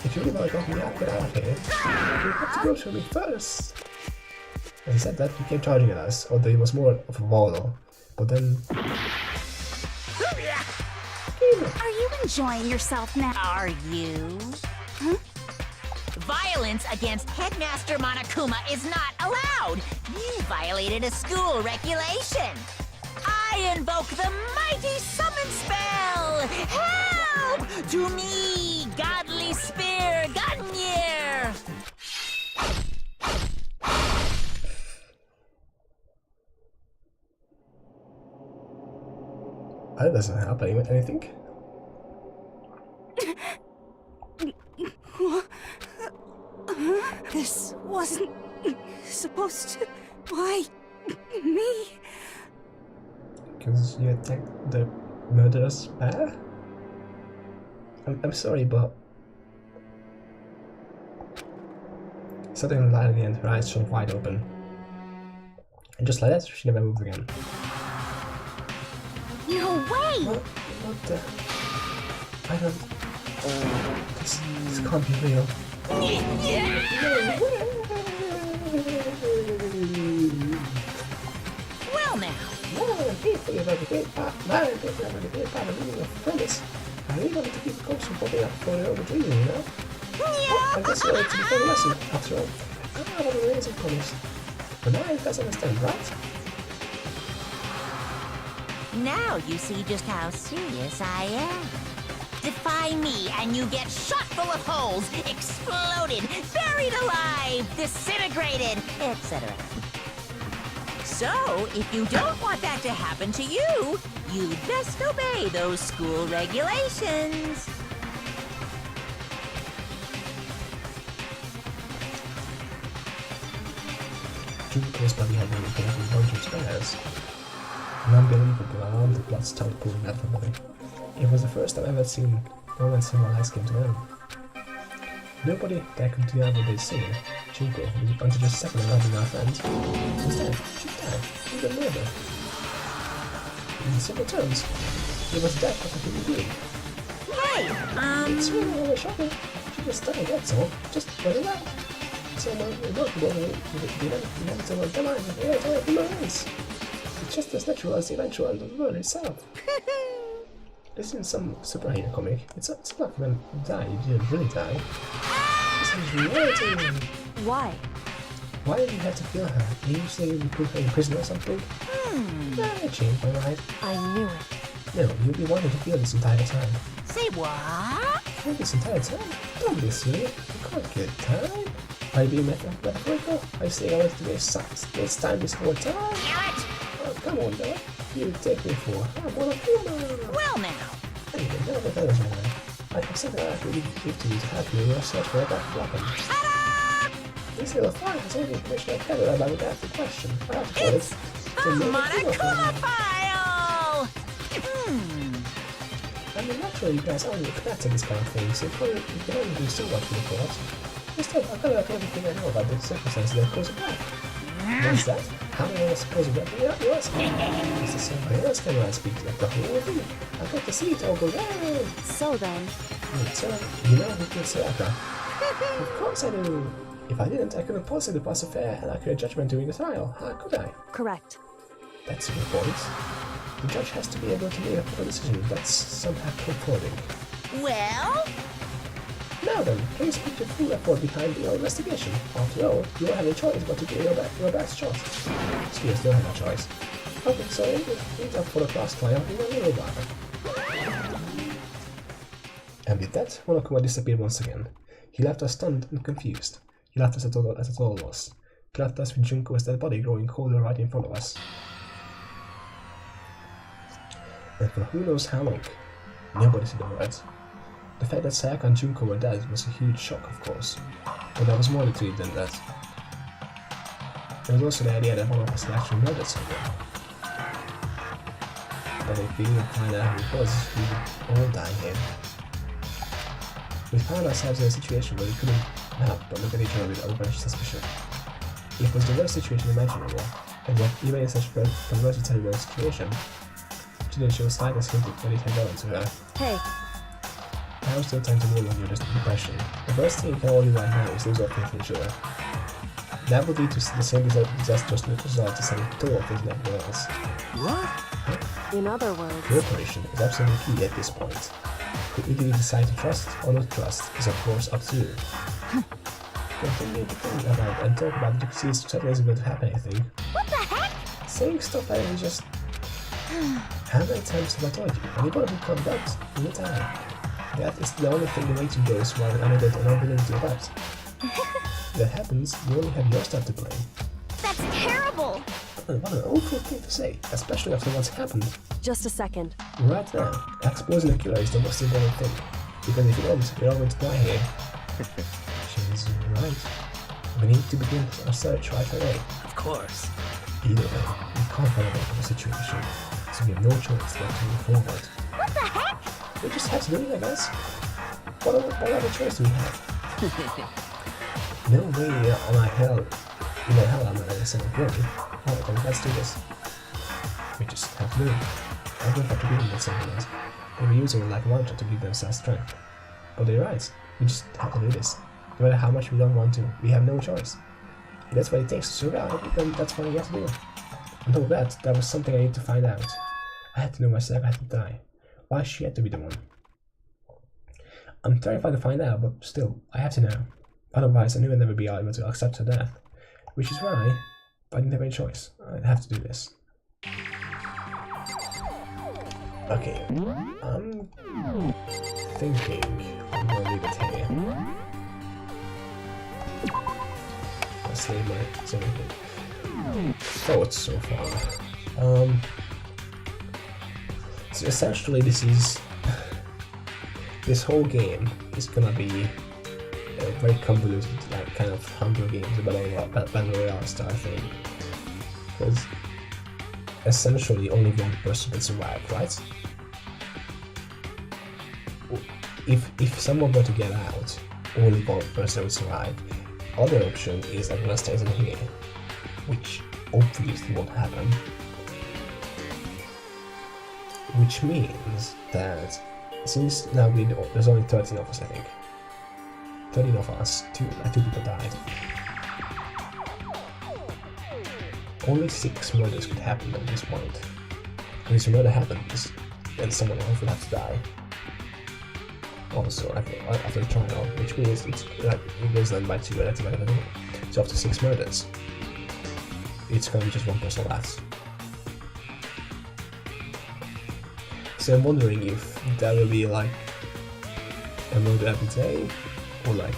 If you really want to get me out, get out of here. You have to go through me first. When he said that, he came charging at us, although he was more of a wallow. But then... Are you enjoying yourself now? Are you? Huh? Violence against Headmaster Monokuma is not allowed. You violated a school regulation. I invoke the mighty summon spell. Help! To me, godly spear, Gungnir! That doesn't help anything. This wasn't supposed to. Why me? Because you attacked the murderous bear? I'm sorry, but... Suddenly light again, her eyes shone wide open. And just like that, she never moved again. No way! What the... I don't... This can't be real. Well now, I really wanted to keep the coach from popping up for the overdreaming, you know? I guess you wanted to be fun lesson, after all. Ah, what an amazing promise. But now you guys understand, right? now you see just how serious I am. Defy me and you get shot full of holes, exploded, buried alive, disintegrated, etc. So, if you don't want that to happen to you, you'd best obey those school regulations. Junko's body had been a bunch of spares. An unbelievable amount of blood started pouring out from the body. It was the first time I've ever seen no one someone else came to him. Nobody that could deny what they'd seen. Junko, until just a second ago being our friend, was dead. She's dead. She's been murdered. In simple terms, it was death of a human being. Hey, It's really really shocking. She just died, that's all. Just went away. So remarkable, the inevitable demise of the entire human race. It's just as natural as the eventual end of the world itself. This isn't some superhero comic. It's not when you die, you didn't really die. This is reality. Why? Why did you have to kill her? Did you say you put her in prison or something? Nah, I changed my mind. I knew it. No, you've been wanting to kill this entire time. say what? Kill this entire time? Don't be silly. You can't kill time. Are you being metaphorical? Are you saying I wanted to waste time this whole time? Damn it! Oh, come on, Dad. You take me for I'm one of human. Well now, Anyway, now that that is my way. I have something I can give to you to help you in your search for a black weapon. This little file has all the information I can about the damn question. I have to call it the Monokuma file! I mean, naturally, you guys aren't expecting this kind of thing, so you can only do so much for the course. Instead, I'll tell you everything I know about the circumstances that caused it back. What's that? How many I suppose what you ask? Is this somebody else can I speak to? The whole thing? I've got to see it all go down. So then, So, you know who killed Sayaka? Of course I do. If I didn't, I couldn't possibly pass a fair and accurate judgment during the trial. How could I? correct. That's your point. The judge has to be able to make a proper decision. That's somehow comforting. Well, Now then, please put your full effort behind your investigation. After all, you don't have a choice but to get your best shot. Excuse, don't have a choice. Okay, so it's up for the class trial in a little while. And with that, Monokuma disappeared once again. He left us stunned and confused. He left us at a total loss. He left us with Junko's dead body growing colder right in front of us. And for who knows how long, nobody said a word. The fact that Sayaka and Junko were dead was a huge shock, of course, but there was more to it than that. There was also the idea that one of us had actually murdered someone. But if we didn't find out who it was, we would all die here. We found ourselves in a situation where we couldn't help but look at each other with overwhelming suspicion. It was the worst situation imaginable, and yet even in such a versatile situation, she didn't show slightest hint of anything going to her. Hey, Now is still time to move on your depression. The worst thing you can all do right now is lose your faith in each other. That would lead to the same disastrous result as having two of his everyone else. What? in other words, Cooperation is absolutely key at this point. To either decide to trust or not trust is of course up to you. Continue to think about and talk about the disease certainly isn't going to happen anything. What the heck? Saying stuff like that is just... How many times have I told you? When you gotta be caught out, you die. That is the only thing the way to go is while unable and unwilling to adapt. If that happens, you only have yourself to blame. That's terrible! What an awful thing to say, especially after what's happened. just a second. Right now, exposing the killer is the most important thing. Because if you don't, we're all going to die here. She's right. We need to begin our search right away. Of course. Either way, we can't run away from the situation, so we have no choice but to move forward. What the heck? We just have to do it, I guess. What other choice do we have? No way am I hell. In the hell am I innocent of glory. Alright then, let's do this. We just have to do it. I don't have to be with something else. They were using it like a mantra to give themselves strength. But they're right. We just have to do this. No matter how much we don't want to, we have no choice. If that's what it takes to survive, then that's what we have to do. On top of that, there was something I need to find out. I had to know myself I had to die. Why she had to be the one. I'm terrified to find out, but still, I have to know. Otherwise, I knew I'd never be able to accept her death. Which is why I didn't have any choice. I have to do this. Okay, I'm thinking I'm gonna leave it here. Let's leave my thoughts so far. So essentially this whole game is gonna be a very convoluted, like kind of Hunger Games, Battle Royale style thing. Because essentially only one person can survive, right? If someone were to get out, only one person would survive. Other option is everyone stays in here, which obviously won't happen. Which means that since now there's only 13 of us, I think. 13 of us, two people died. Only 6 murders could happen at this point. And if a murder happens, then someone else will have to die. Also, after the trial, which means it goes then by 2 at the end of the day. So after 6 murders, it's gonna be just one person left. So I'm wondering if there will be like a murder every day, or like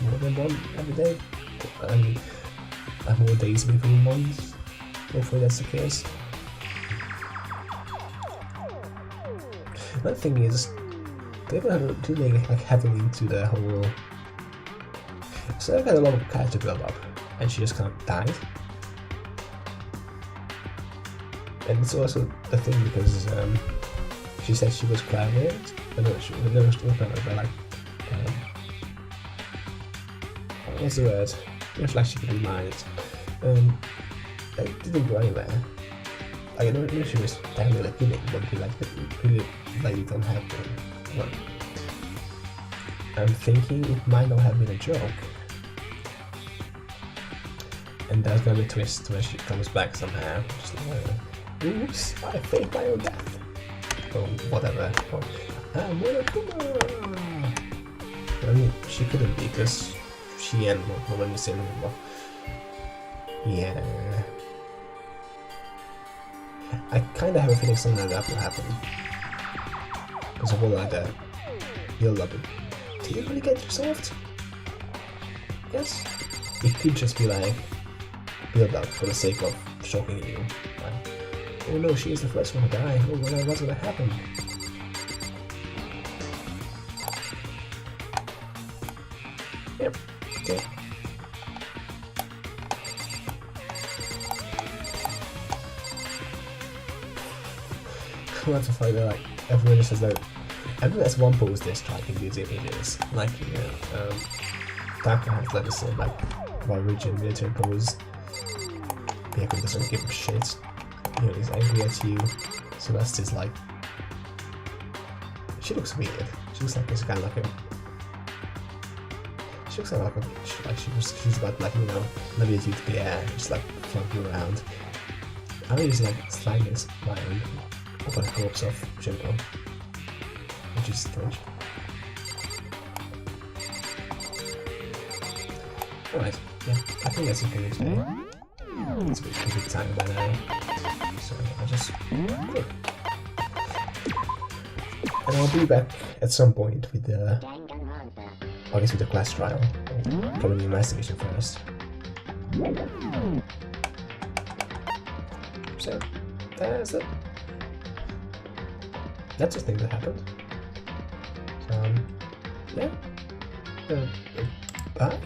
more than one every day. I mean, more days between months. Hopefully that's the case. Another thing is, they're gonna do like heavily into the whole. So they've got a lot of character build up, and she just kind of died. And it's also the thing because she said she was clairvoyant, but no, she was never clairvoyant, but like, what's the word? It's like she could read minds. It didn't go anywhere. I know she was technically kidding, but really like don't happen. Well, I'm thinking it might not have been a joke. And there's gonna be a twist when she comes back somehow. Just like, oops, I faked my own death. Or whatever. Or, I'm Monokuma! I mean, she couldn't be because she and Monokuma in the same room. Yeah. I kinda have a feeling something like that will happen. Because a whole like that. You'll love it. Did you really get resolved? Yes. It could just be like build up for the sake of shocking you. Like, oh no, she is the first one to die. Oh, what's gonna happen? Yep. Okay. What the fuck? Like everyone just says that. Everyone has one pose they're striking these images. Like Taka has like the same like rigid military pose. Byaku doesn't give a shit. He's angry at you. Celeste is like, she looks weird. She looks like it's kind of like a. She looks like a bitch. Like she's got like maybe it's the air, just like floating around. I mean, it's like slightly smiling over the corpse of Junko, which is strange. Alright, yeah, I think that's okay today. It's a good time by now. So I'll just quit. And I'll be back at some point with the I guess with the class trial. Probably the investigation first. So that's it. That's a thing that happened. So yeah. Bye.